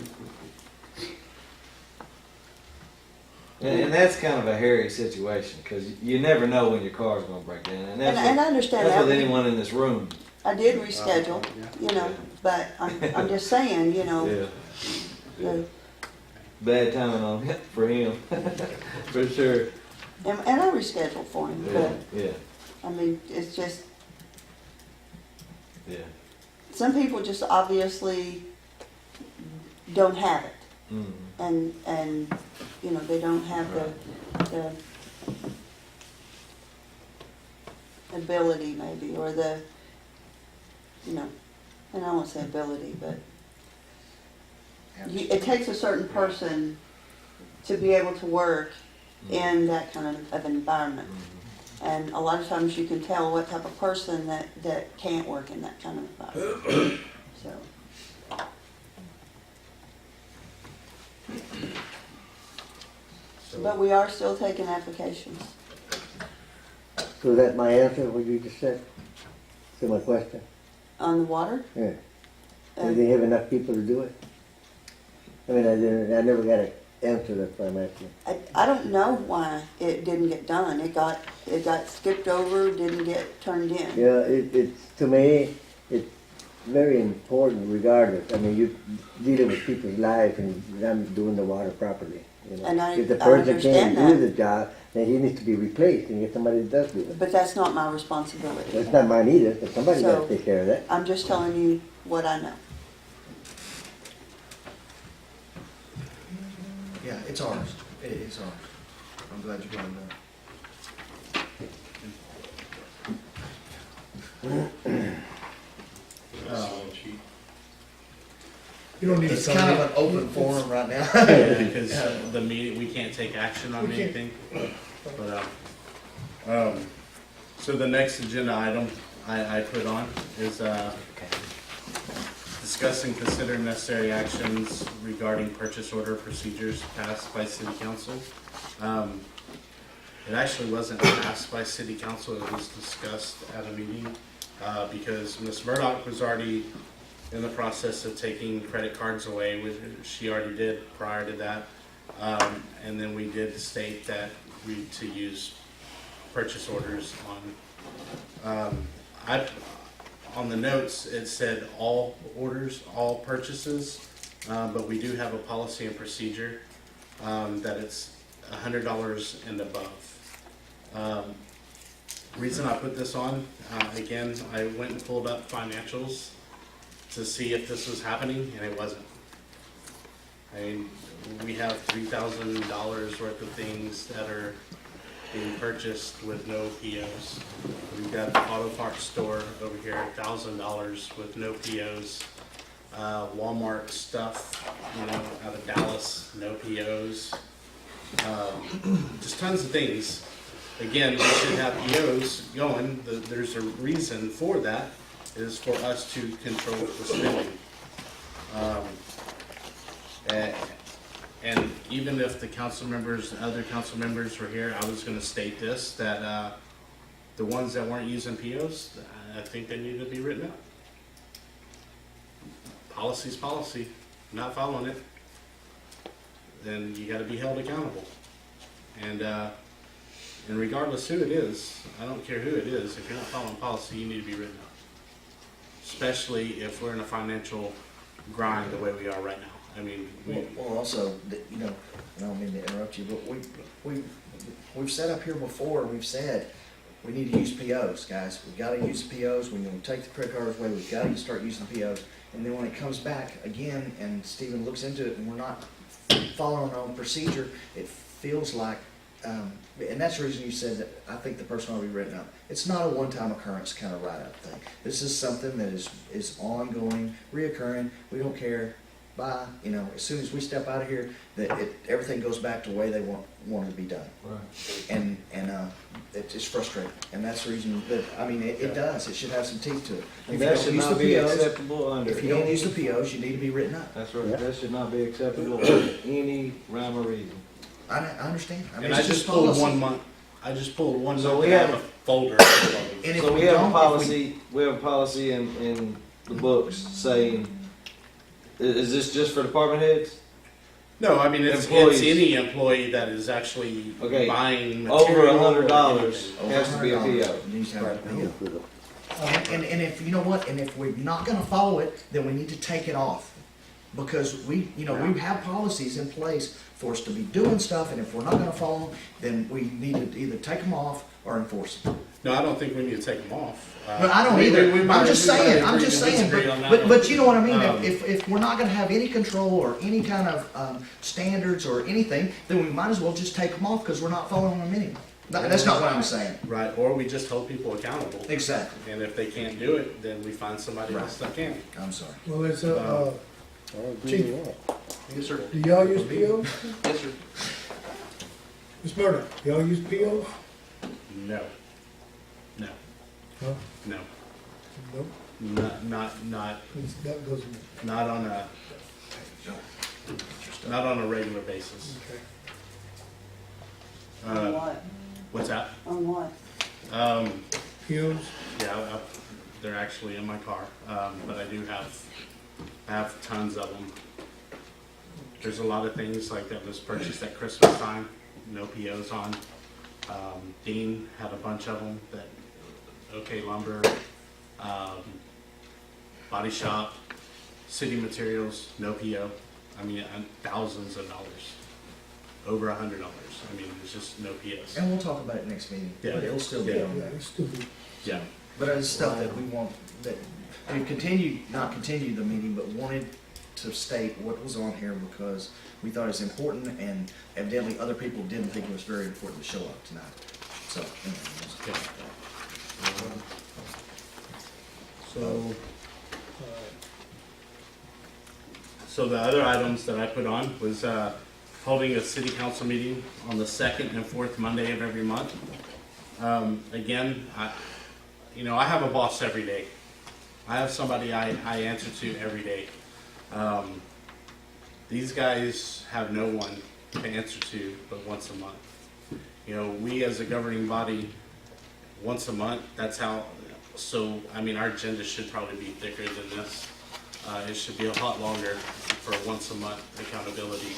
And that's kind of a hairy situation because you never know when your car's going to break down. And that's, and I with, understand that's with that. anyone in this room. I did reschedule, you know, but I'm just saying, you know, Yeah. the- Bad timing on for him, for sure. and I rescheduled for him, Yeah, but, yeah, I mean, it's just, yeah. some people just obviously don't have it, Mm. and, you know, they don't have the ability maybe, or the, you know, and I won't say ability, but it takes a certain person to be able to work in that kind of environment. And a lot of times you can tell what type of person that can't work in that kind of environment. So, but we are still taking applications. So that my answer, what you just said, to my question? On the water? Yeah. Uh, Do they have enough people to do it? I mean, I never got an answer, that's why I'm asking. I don't know why it didn't get done. It got skipped over, didn't get turned in. Yeah, it's, to me, it's very important regardless. I mean, you dealing with people's lives and them doing the water properly. You know? And I If the person understand can't do that. the job, then he needs to be replaced and get somebody that does do it. But that's not my responsibility. That's not mine either, but somebody So- got to take care of that. I'm just telling you what I know. Yeah, it's ours. It's ours. I'm glad you brought it up. You don't need to It's sign kind it. of an open forum right now. Because the meeting, we can't take action on We can't. anything. But, so the next agenda item I put on is, discuss and consider necessary actions regarding purchase order procedures passed by city council. It actually wasn't passed by city council, it was discussed at a meeting, because Ms. Murdoch was already in the process of taking credit cards away, which she already did prior to that. And then we did state that we to use purchase orders on, on the notes, it said all orders, all purchases, but we do have a policy and procedure, that it's $100 and above. Reason I put this on, again, I went and pulled up financials to see if this was happening, and it wasn't. I mean, we have $3,000 worth of things that are being purchased with no POs. We've got the auto parts store over here, $1,000 with no POs. Walmart stuff, you know, out of Dallas, no POs. Just tons of things. Again, we should have POs going. There's a reason for that, is for us to control the spending. And even if the council members, other council members were here, I was gonna state this, that, the ones that weren't using POs, I think they need to be written up. Policy's policy, not following it, then you gotta be held accountable. And regardless who it is, I don't care who it is, if you're not following policy, you need to be written up. Especially if we're in a financial grind the way we are right now. I mean, Well, also, you know, I don't mean to interrupt you, but we've said up here before, we've said, we need to use POs, guys. We've gotta use the POs. When we take the credit cards away, we've gotta start using POs. And then when it comes back again, and Stephen looks into it, and we're not following our own procedure, it feels like, and that's the reason you said that I think the person ought to be written up. It's not a one-time occurrence kind of write-up thing. This is something that is ongoing, reoccurring. We don't care. Bye. You know, as soon as we step out of here, everything goes back to the way they want it to be done. Right. And it's frustrating. And that's the reason that, I mean, it does. It should have some teeth to it. If And you that don't should use not the be POs, acceptable under if you don't any, use the POs, you need to be written up. that's right, that should not be acceptable under any rhyme or reason. I understand. I mean, and I it's just pulled policy. 1 month, I just pulled one So month we out have of a folder. full of them. And if So we we have a don't, policy, we have a policy in the books saying, is this just for department heads? No, I mean, it's Employees. any employee that is actually Okay, buying Over material. $100 Over has to be a $100, PO. it needs to have a Yeah, PO. PO. And if, you know what, and if we're not gonna follow it, then we need to take it off. Because we have policies in place for us to be doing stuff, and if we're not gonna follow them, then we need to either take them off or enforce them. No, I don't think we need to take them off. But I don't either, I'm just saying, but but you know what I mean, Um, if we're not gonna have any control or any kind of, standards or anything, then we might as well just take them off, cause we're not following them anyway. That's not what I'm saying. Right, or we just hold people accountable. Exactly, And if they can't do it, then we find somebody else that can. I'm sorry. Well, it's Chief, Yes, sir. do y'all use POs? Yes, sir. Ms. Murdock, y'all use POs? No. No. Huh? No. Nope, Not that goes in. not on a regular basis. On what? What's that? On what? POs? Yeah, they're actually in my car, but I do have tons of them. There's a lot of things like that was purchased at Christmas time, no POs on. Dean had a bunch of them that, OK Lumber, Body Shop, City Materials, no PO. I mean, thousands of dollars, over $100. I mean, there's just no POs. And we'll talk about it next meeting, Yeah. but it'll still be Yeah. on Yeah, there. it's stupid. Yeah. But it's stuff that we want, that, we not continue the meeting, but wanted to state what was on here because we thought it was important, and evidently other people didn't think it was very important to show up tonight. So, anyway, So, so the other items that I put on was holding a city council meeting on the second and fourth Monday of every month. Again, I have a boss every day. I have somebody I answer to every day. These guys have no one to answer to but once a month. We as a governing body, once a month, that's how, so, I mean, our agenda should probably be thicker than this. It should be a lot longer for once a month accountability.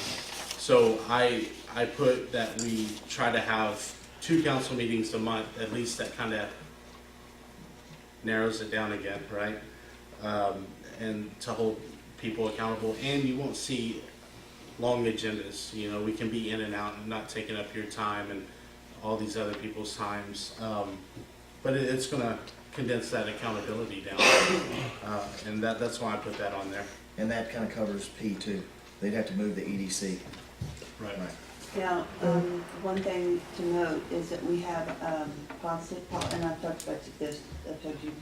So I put that we try to have 2 council meetings a month, at least that kind of narrows it down again, right? And to hold people accountable, and you won't see long agendas. We can be in and out and not taking up your time and all these other people's times. But it's going to condense that accountability down, and that's why I put that on there. and that kind of covers P too. They'd have to move the EDC. Right. Now, one thing to note is that we have, policy, and I talked about this, I told you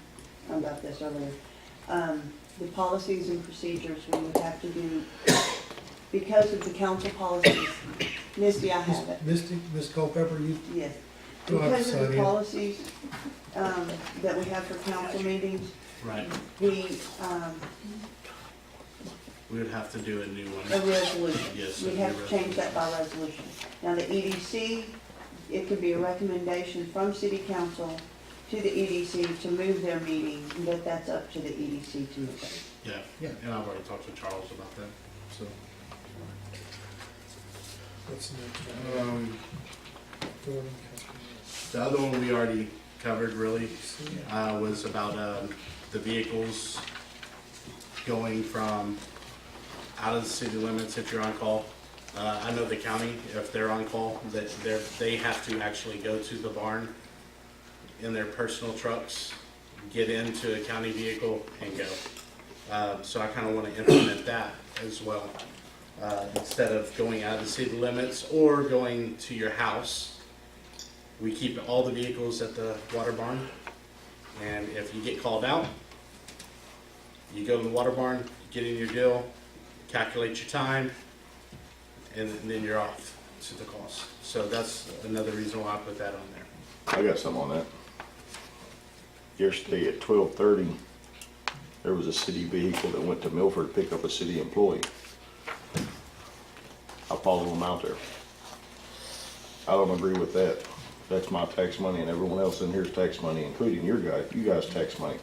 about this earlier. the policies and procedures we would have to do because of the council policies. Misty, I have it, Misty, Ms. Culpepper, you, yes. Do I have to Because of sign the in? policies, that we have for council meetings, Right. we, We would have to do a new one. a resolution. Yes. We have to change that by resolution. Now, the EDC, it could be a recommendation from city council to the EDC to move their meeting, but that's up to the EDC to move it. Yeah, Yeah. and I've already talked to Charles about that, so. What's the next one? Building customers. The other one we already covered really, was about, the vehicles going from out of the city limits if you're on call. I know the county, if they're on call, that they have to actually go to the barn in their personal trucks, get into a county vehicle and go. So I kinda wanna implement that as well. Instead of going out of the city limits or going to your house, we keep all the vehicles at the water barn. And if you get called out, you go to the water barn, get in your deal, calculate your time, and then you're off to the cost. So that's another reason why I put that on there. I got some on that. Yesterday at 12:30, there was a city vehicle that went to Milford to pick up a city employee. I followed them out there. I don't agree with that. That's my tax money and everyone else in here's tax money, including you guys' tax money.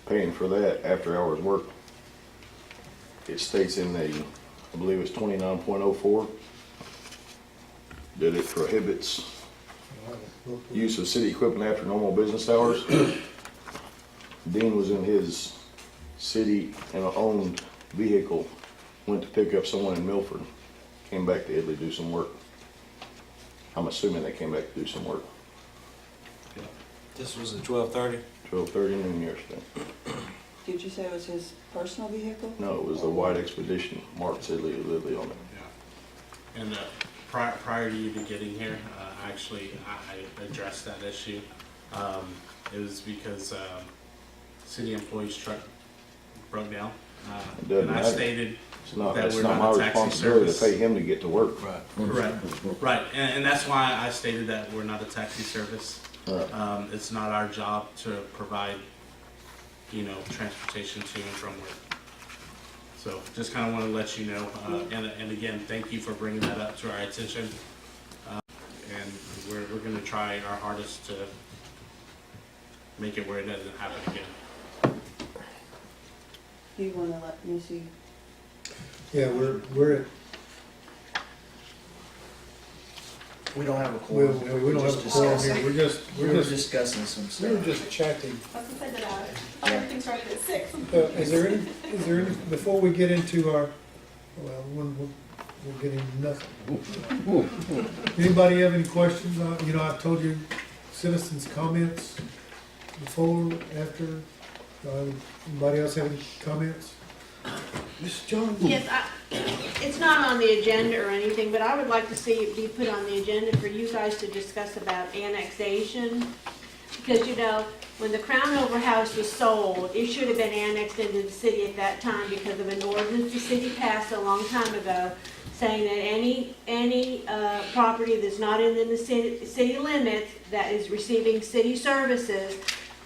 Paying for that after hours work. It states in the, I believe it's 29.04, that it prohibits use of city equipment after normal business hours. Dean was in his city and owned vehicle, went to pick up someone in Milford, came back to Italy to do some work. I'm assuming they came back to do some work. This was at 12:30? 12:30 noon yesterday. Did you say it was his personal vehicle? No, it was the white Expedition, marked Italy on it. Yeah. And prior to you getting here, actually, I addressed that issue. It was because city employee's truck broke down. It doesn't And I matter. stated It's not, that that's we're not not my a taxi responsibility to service. pay him to get to work. Right, right, and that's why I stated that we're not a taxi service. Right. It's not our job to provide, transportation to and from work. So just kind of want to let you know, and again, thank you for bringing that up to our attention. And we're going to try our hardest to make it where it doesn't happen again. Do you wanna let Missy? yeah, we're at, We don't have a we quorum. we don't have a quorum here, We we're were just, discussing some We were stuff. just chatting. I was gonna say that I thought everything started at 6. is there any, before we get into our, well, we'll get into nothing. Anybody have any questions? I've told you citizens' comments before, after. Anybody else have any comments? Mr. Jones? Yes, it's not on the agenda or anything, but I would like to see it be put on the agenda for you guys to discuss about annexation. Because, when the Crown Over House was sold, it should have been annexed into the city at that time because of an ordinance the city passed a long time ago saying that any property that's not in the city limits that is receiving city services,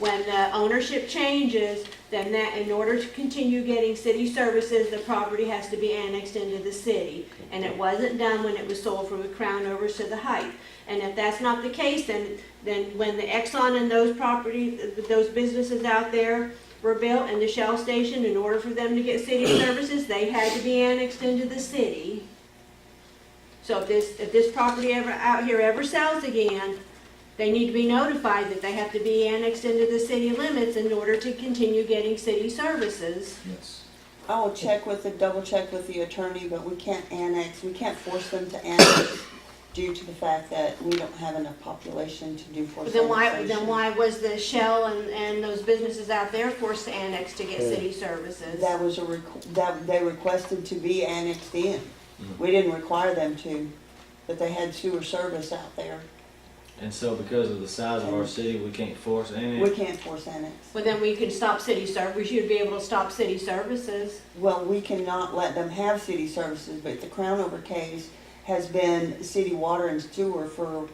when the ownership changes, then that, in order to continue getting city services, the property has to be annexed into the city. And it wasn't done when it was sold from the Crown over to the Heights. And if that's not the case, then when the Exxon and those properties, those businesses out there were built and the Shell station, in order for them to get city services, they had to be annexed into the city. So if this property out here ever sells again, they need to be notified that they have to be annexed into the city limits in order to continue getting city services. Yes. I will double check with the attorney, but we can't force them to annex due to the fact that we don't have enough population to do forced Then annexation. why was the Shell and those businesses out there forced to annex to get city services? That was they requested to be annexed in. We didn't require them to, but they had sewer service out there. And so because of the size of our city, we can't force any. We can't force annex. Well, then we could stop city service, you'd be able to stop city services. Well, we cannot let them have city services, but the Crownover case has been city water and sewer for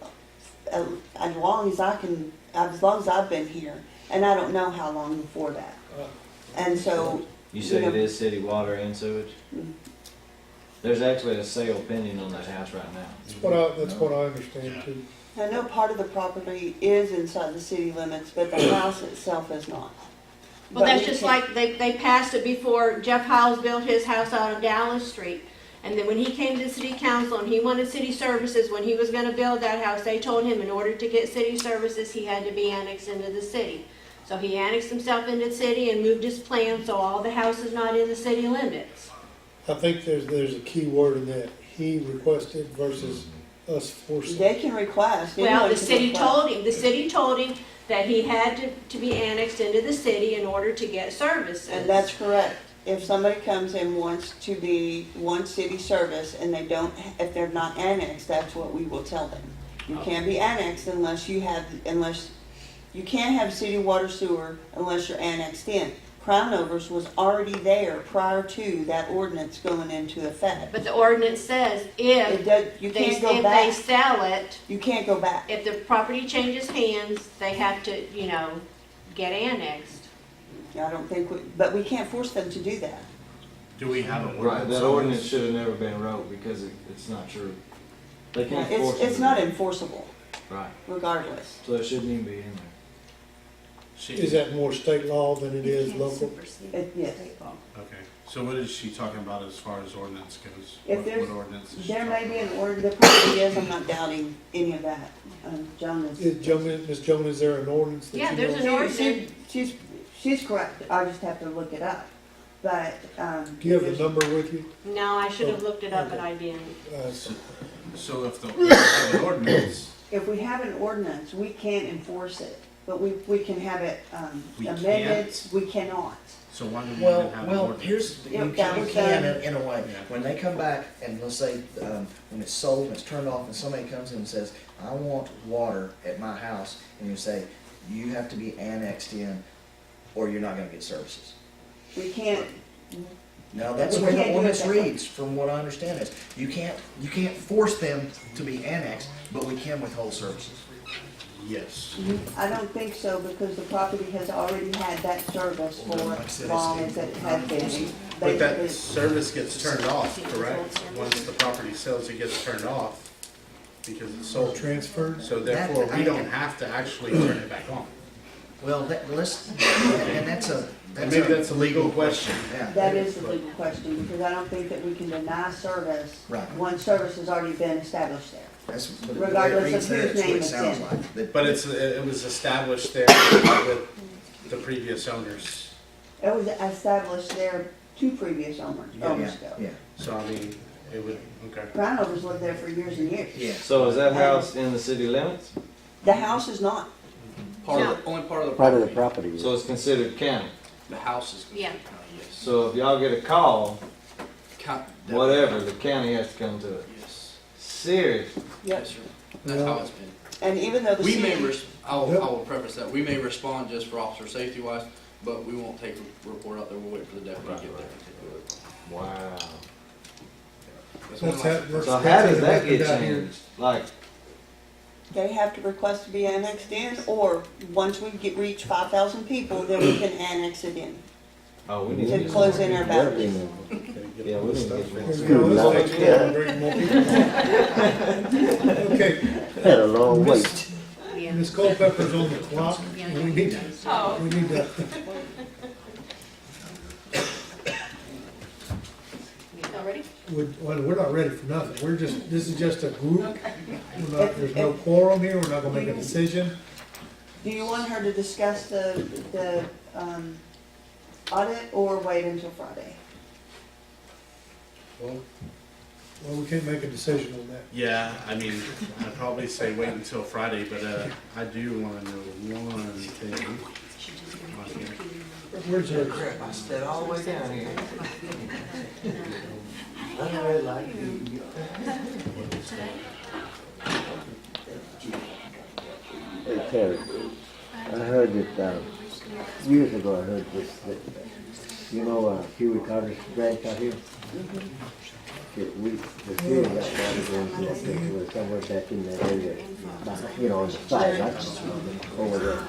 as long as I've been here, and I don't know how long before that. And so, You say know- it is city water and sewage? Mm. There's actually a sale pending on that house right now. That's what I understand too. I know part of the property is inside the city limits, but the house itself is not. Well, But that's we just can't- like, they passed it before Jeff Hiles built his house out on Dallas Street. And then when he came to the city council and he wanted city services, when he was gonna build that house, they told him in order to get city services, he had to be annexed into the city. So he annexed himself into the city and moved his plan, so all the houses not in the city limits. I think there's a key word in that, he requested versus us forcing. They can request. Well, anyone the can city request. told him that he had to be annexed into the city in order to get services. And that's correct. If somebody comes and wants city service and they don't, if they're not annexed, that's what we will tell them. You can't be annexed unless you can't have city water sewer unless you're annexed in. Crownovers was already there prior to that ordinance going into effect. But the ordinance says It does, you can't go if they back, sell it, you can't go back. if the property changes hands, they have to, get annexed. I don't think, but we can't force them to do that. Do we have an Right, ordinance? that on ordinance this? should have never been wrote because it's not true. They can't force it. It's not enforceable Right, regardless. so it shouldn't even be in there. Is that more state law than it is local? Yes. Okay, so what is she talking about as far as ordinance goes? If What there's- ordinance is she There may talking be about? an order, there probably is, I'm not doubting any of that. Joan is. Ms. Jones, is there an ordinance that you know? Yeah, there's an ordinance. She's correct, I just have to look it up, but, Do you have the number with you? No, I should have looked it up, but I didn't. So if we have an ordinance, if we have an ordinance, we can't enforce it, but we can have it We amended, can't? we cannot. so why do we Well, even have an well, ordinance? here's, Yeah, you that can, was done. in a way, Yeah. when they come back and let's say, when it's sold and it's turned off and somebody comes in and says, I want water at my house, and you say, you have to be annexed in or you're not gonna get services. We can't, No, that's We the way can't the do it ordinance that way. reads, from what I understand is, you can't force them to be annexed, but we can withhold services. Yes. I don't think so, because the property has already had that service for Well, like I said, as long it's- as it has been. But that Basically, service gets turned off, correct? Once the property sells, it gets turned off because it's So sold. transferred? So therefore, we don't have to actually turn it back on. Well, let's, and that's a. And maybe that's a legal question. Yeah. That is the legal question, because I don't think that we can deny service Right. once service has already been established there. That's, but the way it Regardless of reads there, whose that's what name it it's sounds in. like. That- But it was established there with the previous owners. It was established there two previous owners Yeah, ago. yeah, So I mean, it would, okay. Brownovers lived there for years and years. yeah. So is that house in the city limits? The house is not. Only part of the Part of the property. property. So it's considered county. The house is. Yeah. Yes. So if y'all get a call, Count- whatever, the county has to come to it. Yes. Serious? Yes, sir. That's how it's been. And even though the We may, city, I will preface that, we may respond just for officer safety wise, but we won't take a report out there, we'll wait for the deputy to get there. Wow. That's one of my- So how does that get changed? Like, they have to request to be annexed in, or once we reach 5,000 people, then we can annex it in. oh, we need To to. close in our boundaries. Yeah, we need to get Here this. we go. This takes care of bringing more people. Okay, Had a long wait. Ms. Culpepper's on the clock. We need to, Y'all ready? well, we're not ready for nothing. This is just a group. There's no quorum here. We're not gonna make a decision. Do you want her to discuss the audit, or wait until Friday? Well, Well, we can't make a decision on that. yeah, I mean, I'd probably say wait until Friday, but I do want to know one thing. on here. Where's your, Crap, I sped all the way down here. Terry, I heard that, years ago I heard this, that, you know, Huey Carter's ranch out here? That the city got water going to it, somewhere back in that area, you know, on the side, not over there.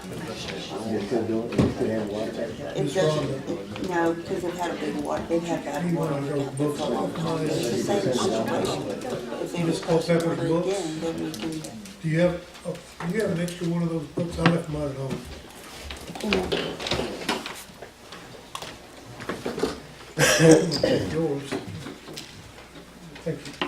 They're still doing, they still have water back there? It doesn't, no, because they've had a big water, they've had bad water down there for a long time. It's the same situation. If they Just request call Pepper's water books. again, then we can, Do you have an extra one of those books? I left mine at home. Yours. Thank you.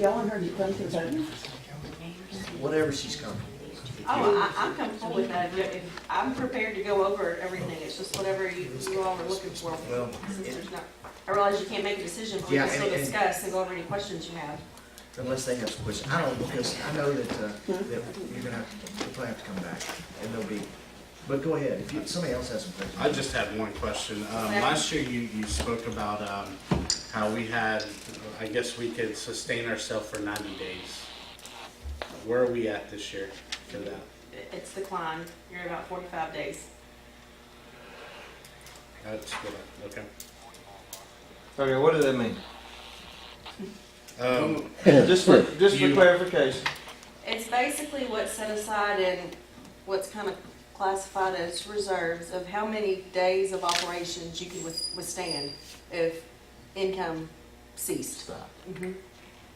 y'all want her to come to the podium? Whatever she's coming. Oh, I'm comfortable with that. I'm prepared to go over everything. It's just whatever you all are looking for. Well, Since there's not, I realize you can't make a decision, but we Yeah, can still and- discuss and go over any questions you have. Unless they have some questions. I don't, because I know that, that you're gonna have, you'll probably have to come back, and there'll be, but go ahead, if you, somebody else has some questions. I just had one question. Last year you spoke about, how we had, I guess we could sustain ourselves for 90 days. Where are we at this year for that? It's declined. You're at about 45 days. That's what okay. Okay, what does that mean? Um, Just for You- clarification. It's basically what's set aside and what's kind of classified as reserves of how many days of operations you can withstand if income ceased. Mhm.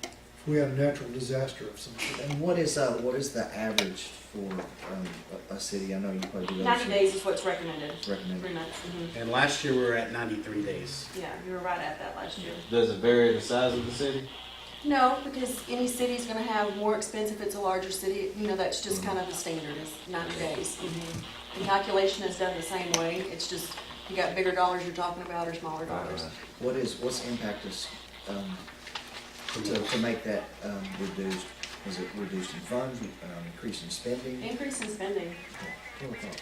If we had a natural disaster of some sort. And what is the average for, a city? I know you probably do that. 90 days is what's recommended. Recommended. 3 months. Mhm. And last year we were at 93 days. Yeah, you were right at that last year. Does it vary the size of the city? No, because any city's gonna have more expense if it's a larger city, you know, that's just kind of the standard, is 90 days. The calculation is done the same way, it's just, you got bigger dollars you're talking about or smaller dollars. What's the impact is, to make that, reduced? Is it reduced in funds, increase in spending? Increase in spending. What do you think?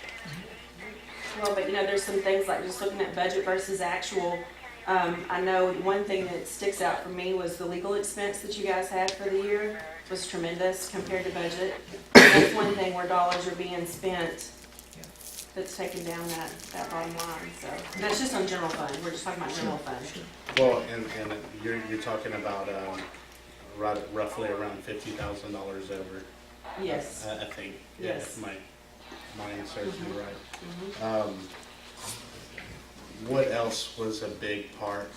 Well, but you know, there's some things like just looking at budget versus actual. I know one thing that sticks out for me was the legal expense that you guys had for the year was tremendous compared to budget. That's one thing where dollars are being spent that's taking down that bottom line, so. And that's just on general fund, we're just talking about general fund. Well, and you're talking about, roughly around $50,000 over. Yes. I think, yeah, Yes. if my serves me right. Mhm. What else was a big part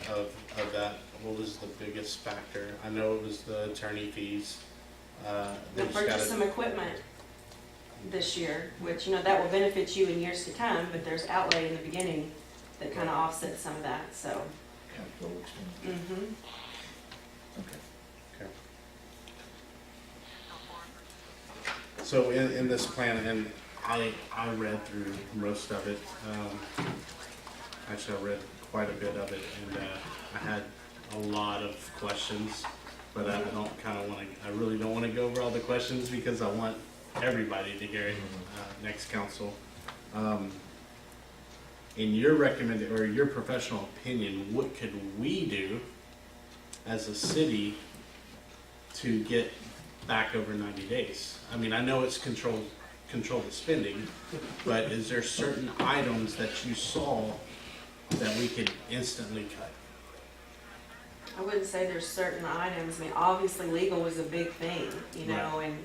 of that? What was the biggest factor? I know it was the attorney fees. They They'll just purchase some gotta, equipment this year, which, you know, that will benefit you in years to come, but there's outlay in the beginning that kind of offsets some of that, so. Capital expenditure. Mhm. Okay. so in this plan, and I read through most of it. Actually, I read quite a bit of it, and I had a lot of questions, but I really don't want to go over all the questions because I want everybody to hear it next council. In your your professional opinion, what could we do as a city to get back over 90 days? I mean, I know it's control the spending, but is there certain items that you saw that we could instantly cut? I wouldn't say there's certain items, I mean, obviously legal was a big thing, you know, and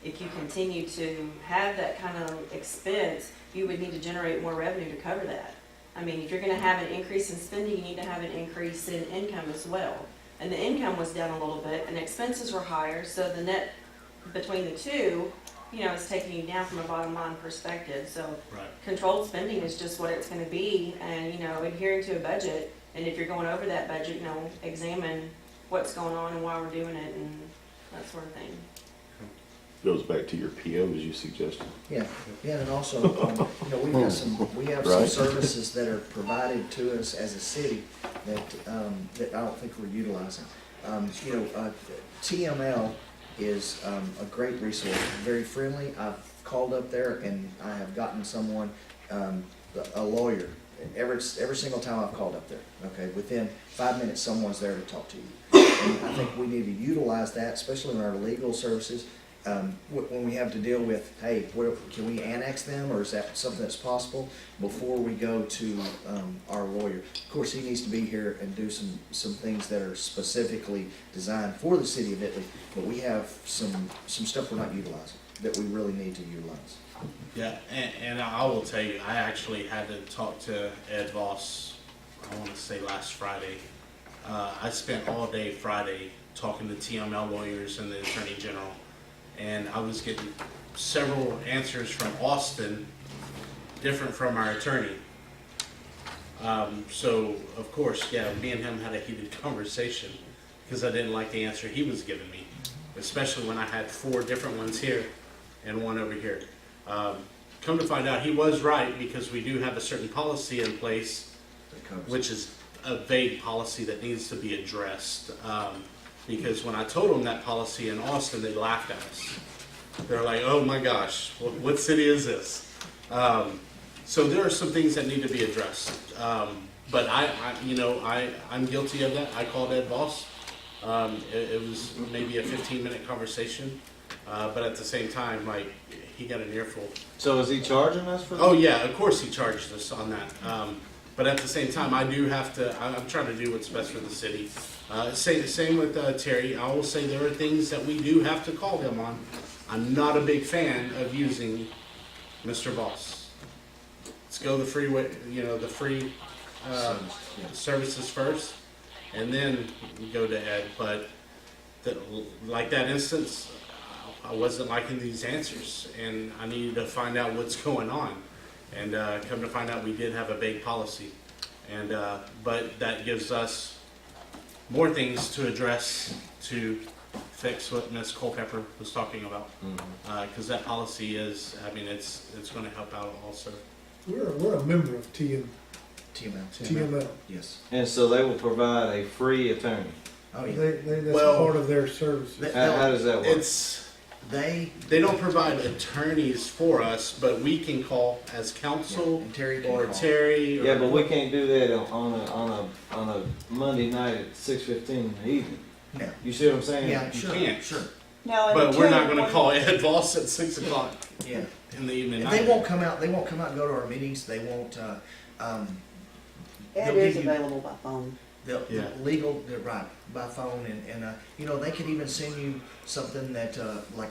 if you continue to have that kind of expense, you would need to generate more revenue to cover that. I mean, if you're gonna have an increase in spending, you need to have an increase in income as well. And the income was down a little bit, and expenses were higher, so the net between the two, you know, is taking you down from a bottom line perspective, so. Right. Controlled spending is just what it's gonna be, and, you know, adhering to a budget, and if you're going over that budget, you know, examine what's going on and why we're doing it, and that sort of thing. Goes back to your POs you suggested. Yeah, and also, you know, we have some Right. services that are provided to us as a city that I don't think we're utilizing. You know, TML is a great resource, very friendly. I've called up there and I have gotten someone, a lawyer, every single time I've called up there, okay? Within 5 minutes, someone's there to talk to you. And I think we need to utilize that, especially in our legal services. When we have to deal with, hey, can we annex them, or is that something that's possible, before we go to our lawyer? Of course, he needs to be here and do some things that are specifically designed for the city of Italy, but we have some stuff we're not utilizing that we really need to utilize. Yeah, and I will tell you, I actually had to talk to Ed Voss, I want to say last Friday. I spent all day Friday talking to TML lawyers and the Attorney General, and I was getting several answers from Austin, different from our attorney. So, of course, yeah, me and him had a heated conversation because I didn't like the answer he was giving me, especially when I had 4 different ones here and 1 over here. Come to find out, he was right, because we do have a certain policy in place, which is a vague policy that needs to be addressed. Because when I told them that policy in Austin, they laughed at us. They're like, oh my gosh, what city is this? So there are some things that need to be addressed. But I'm guilty of that. I called Ed Voss. It was maybe a 15-minute conversation. But at the same time, like, he got an earful. So is he charging us for that? Oh yeah, of course he charged us on that. But at the same time, I do have to, I'm trying to do what's best for the city. Same with Terry. I will say there are things that we do have to call him on. I'm not a big fan of using Mr. Voss. Let's go the free way, the free services first, and then we go to Ed. But like that instance, I wasn't liking these answers, and I needed to find out what's going on. And come to find out, we did have a vague policy, and but that gives us more things to address to fix what Ms. Culpepper was talking about, because that policy is, it's going to help out also. We're a member of TML. Yes. And so they will provide a free attorney. Oh yeah. That's part of their services. How does that work? They don't provide attorneys for us, but we can call as counsel, and Terry can or call. Terry. Or Yeah, but we can't do that on a Monday night at 6:15 in the evening. No. You see what I'm saying? Yeah, You sure, can't. sure. No, But we're not going to call Ed Voss at 6 o'clock Yeah. in the evening. And they won't come out. They won't come out and go to our meetings. They won't. It they'll is give you- available by phone. They're Yeah. legal, they're right, by phone, and they could even send you something that, like,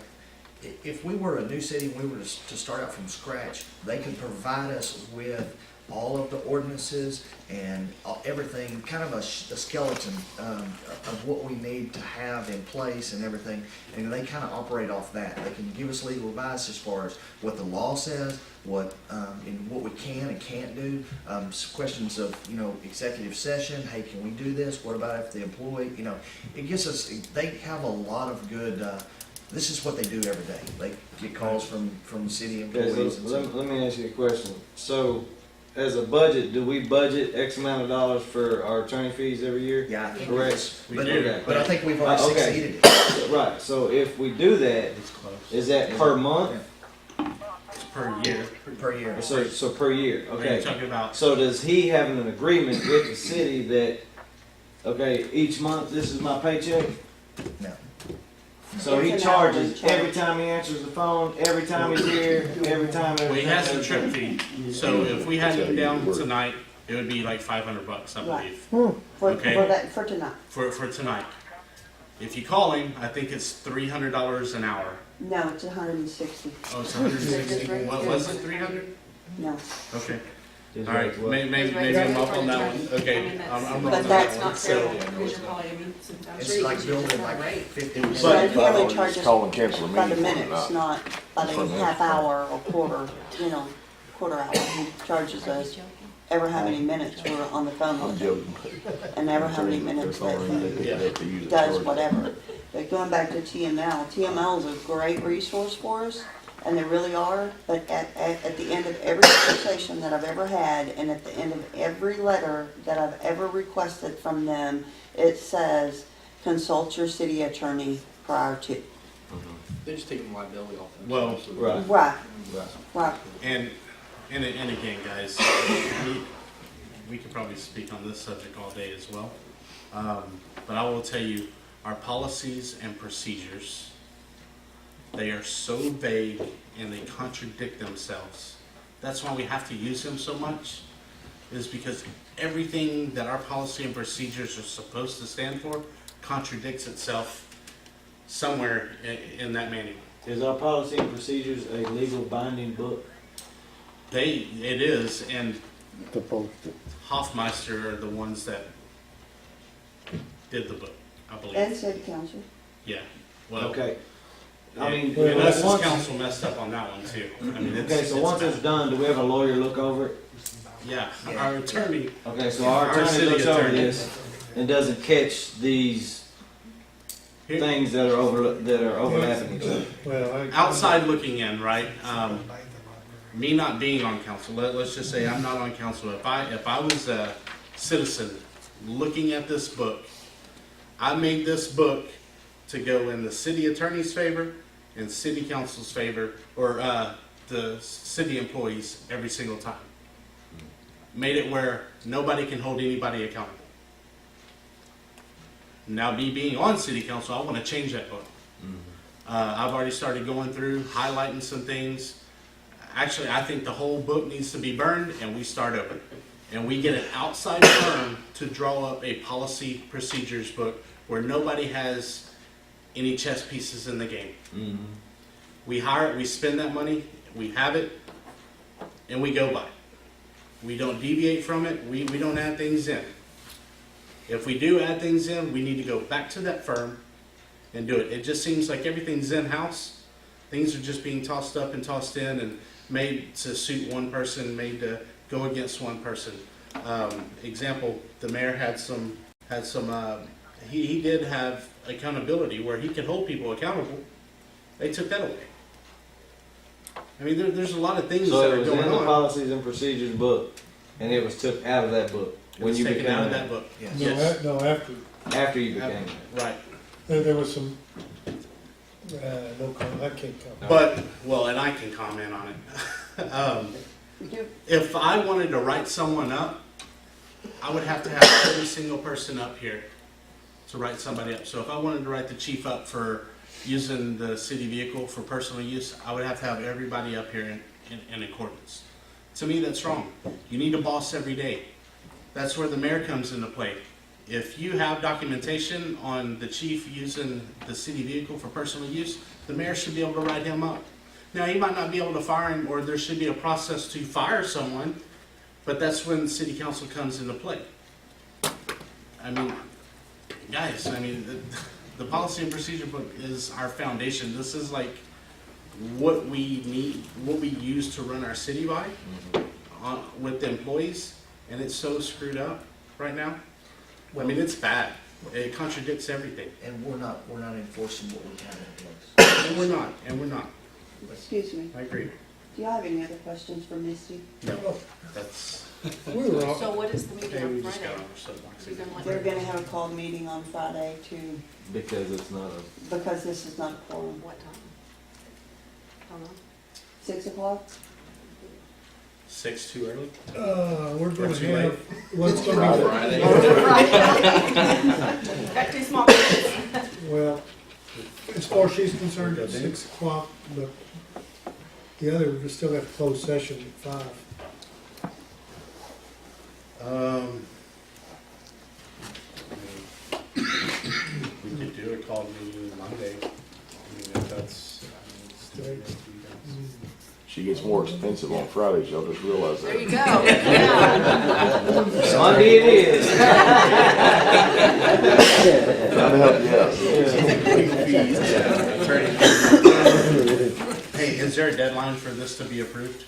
if we were a new city, and we were to start out from scratch, they could provide us with all of the ordinances and everything, kind of a skeleton of what we need to have in place and everything, and they kind of operate off that. They can give us legal advice as far as what the law says, what we can and can't do, questions of, executive session, hey, can we do this, what about if the employee, it gives us, they have a lot of good, this is what they do every day. They get calls from city Okay, employees. so and let, stuff. let me ask you a question. So, as a budget, do we budget X amount of dollars for our attorney fees every year? Yeah, I think Correct. We but, do. but I think we've already Okay. succeeded it. Right. So if we do that, It's close. is that per month? It's per year. Per year. So per year. Are you Okay. talking about? So does he have an agreement with the city that, okay, each month this is my paycheck? No. So he It's an hourly charges charge. every time he answers the phone, every time he's here, every time. Well, he has a trip everything. fee, so if we had him down tonight, it would be like $500, I Right. believe, Okay. For tonight. for tonight. If you call him, I think it's $300 an hour. No, it's 160. Oh, it's 160. What was it, 300? No. Okay. His All right, rate's what? maybe I'm off on that one. Okay, I'm wrong But on that's that one. So, It's like building like 50. But he only charges Calling cancel a by the meeting. minutes, not by the half hour or quarter hour. He charges us ever how many minutes we're on the phone I'm with him, joking. and ever how many minutes that he does whatever. But going back to TML, TML is a great resource for us, and they really are, but at the end of every conversation that I've ever had, and at the end of every letter that I've ever requested from them, it says, consult your city attorney prior to. They're just taking liability off them. Well, Right. Right, Right. right. And again, guys, we could probably speak on this subject all day as well. But I will tell you, our policies and procedures, they are so vague and they contradict themselves. That's why we have to use them so much, is because everything that our policy and procedures are supposed to stand for contradicts itself somewhere in that manual. Is our policy and procedures a legal binding book? It is, and Supposed to. Hoffmeister are the ones that did the book, I And believe. city council. Yeah, well, Okay. I mean, and us as once- council messed up on that one too. I mean, Okay, so once it's bad. done, do we have a lawyer look over it? Yeah, our attorney, Okay, so our Our attorney city looks over attorney. this and doesn't catch these Here- things that are overlapping each other. Well, outside looking in, right? Me not being on council, let's just say I'm not on council. If I was a citizen looking at this book, I made this book to go in the city attorney's favor and city council's favor, or the city employees every single time. Made it where nobody can hold anybody accountable. Now, me being on city council, I want to change that book. I've already started going through, highlighting some things. Actually, I think the whole book needs to be burned and we start over. And we get an outside firm to draw up a policy procedures book where nobody has any chess pieces in the game. We hire it, we spend that money, we have it, and we go by it. We don't deviate from it, we don't add things in. If we do add things in, we need to go back to that firm and do it. It just seems like everything's in-house. Things are just being tossed up and tossed in and made to suit one person, made to go against one person. Example, the mayor he did have accountability where he could hold people accountable. They took that away. I mean, there's a lot of things So that it are was going in the on. policies and procedures book, and it was took out of that book It when was you taken became out of that book. Yes. no, Yes. no, after you became Right. there was some, no comment, I can't comment. But, well, and I can comment on it. We do. If I wanted to write someone up, I would have to have every single person up here to write somebody up. So if I wanted to write the chief up for using the city vehicle for personal use, I would have to have everybody up here in accordance. To me, that's wrong. You need a boss every day. That's where the mayor comes into play. If you have documentation on the chief using the city vehicle for personal use, the mayor should be able to write him up. Now, he might not be able to fire him, or there should be a process to fire someone, but that's when city council comes into play. I mean, guys, the policy and procedure book is our foundation. This is like what we need, what we use to run our city by with the employees, and it's so screwed up right now. I mean, it's bad. It contradicts everything. And we're not enforcing what we have in place. And we're not. Excuse me, I agree. do y'all have any other questions for Misty? No, that's, We were all, So what is the meeting maybe we on just got Friday? on our soapbox We're again. gonna let- We're gonna have a called meeting on Friday because it's not a. because this is not a quorum. What time? Don't know. 6 o'clock? 6 too early? we're gonna Too have, late. what's gonna Friday. Got two small kids. be, well, as far as she's concerned, at 6 o'clock, but the other, we still have closed session at 5. We could do a call meeting Monday. I mean, if that's. She gets more expensive on Fridays, y'all just realize that. There you go. Yeah. Monday it is. Trying to help you out. Hey, is there a deadline for this to be approved?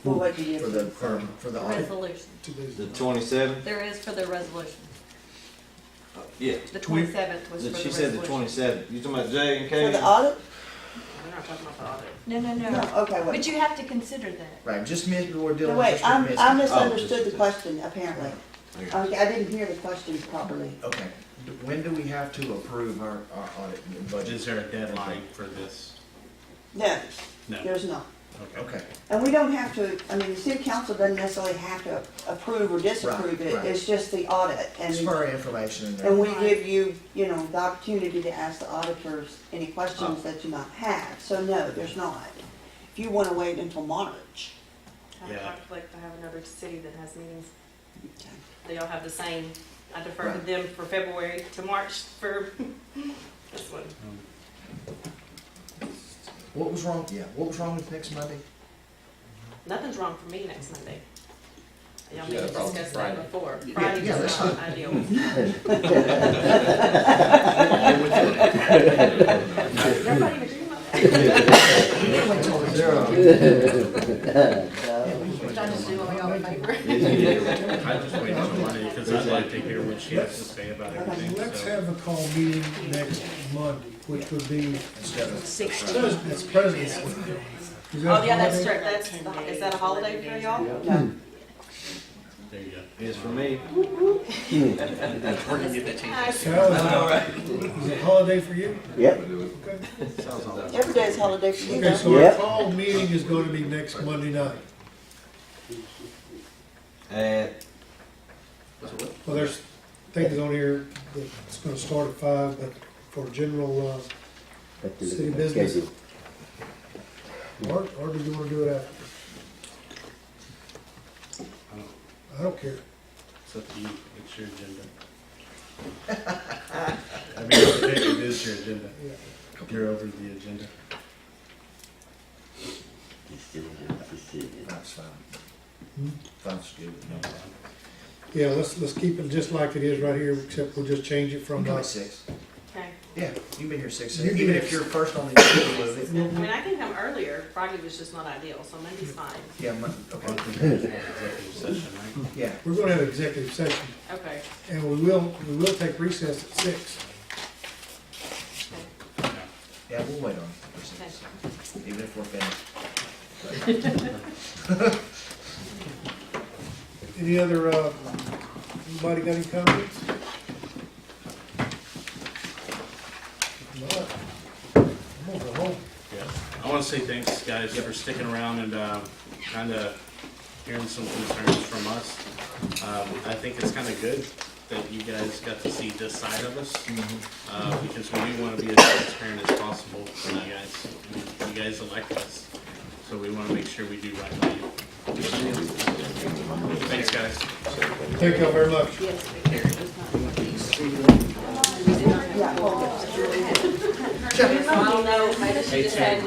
Well, what do you? For the audit. Resolution. The 27th. There is for the resolution. Yeah. The 27th was for the She said the resolution. 27th. You talking about J and For K? the audit? We're not talking about the audit. No, no, No, no. okay, wait. But you have to consider that. Right, just we're dealing No, with wait, just with I Misty. misunderstood the question, apparently. Okay. Okay, I didn't hear the question properly. Okay, when do we have to approve our audit and budget? Is there a deadline for this? No, No. there's not. Okay, And we don't have to, I mean, the city council doesn't necessarily have to approve or disapprove Right, it, right. it's just the audit. it's for our information And we and give you, you know, the opportunity to ask the auditors any questions that you might have. So no, there's not. If you wanna wait until March, I have Yeah. conflict, I have another city that has meetings. They all have the same, I defer to them for February to March for this one. what was wrong, what was wrong with next Monday? Nothing's wrong for me next Monday. Y'all may Yeah, have problem discussed Friday. that before. Yeah, Friday that's is not fine. ideal. Everybody agree about that? Wait till the zero. I just do all y'all a favor. I just wait until Monday, because I'd like to hear what she has to say about everything, Let's so. have a call meeting next Monday, which would be Instead of, President's President's Week. Is that Oh, yeah, that's holiday? true, is that a holiday for y'all? no. There you go. It's for me. Sal, is it a holiday for you? Yep. Okay. Every day is holiday for you. Okay, though. so our Yep. call meeting is gonna be next Monday night. Well, there's things on here that's gonna start at 5, but for general, Have to City look at my business. schedule. or do you wanna do it after? I don't care. It's up to you, it's your agenda. I mean, it is your agenda. You're over the agenda. that's fine. Hmm? That's good. Yeah, let's keep it just like it is right here, except we'll just change it You from, can come at 6. Okay. Yeah, you can be here 6, You even can- if you're first on the agenda with it. I mean, I can come earlier, Friday was just not ideal, so Monday's fine. Yeah, I okay, think there's one executive session, right? yeah. we're gonna have executive session, Okay. and we will take recess at 6. Yeah, we'll wait on it for 6, even if we're finished. Any other, anybody got any comments? If not, I'm gonna go home. Yeah. I want to say thanks, guys, for sticking around and kind of hearing some concerns from us. I think it's kind of good that you guys got to see this side of us, because we do want to be as transparent as possible for you guys. You guys elect us, so we want to make sure we do right by you. Thanks, guys. Thank y'all very much. Yeah, hold it. I don't know, maybe she just had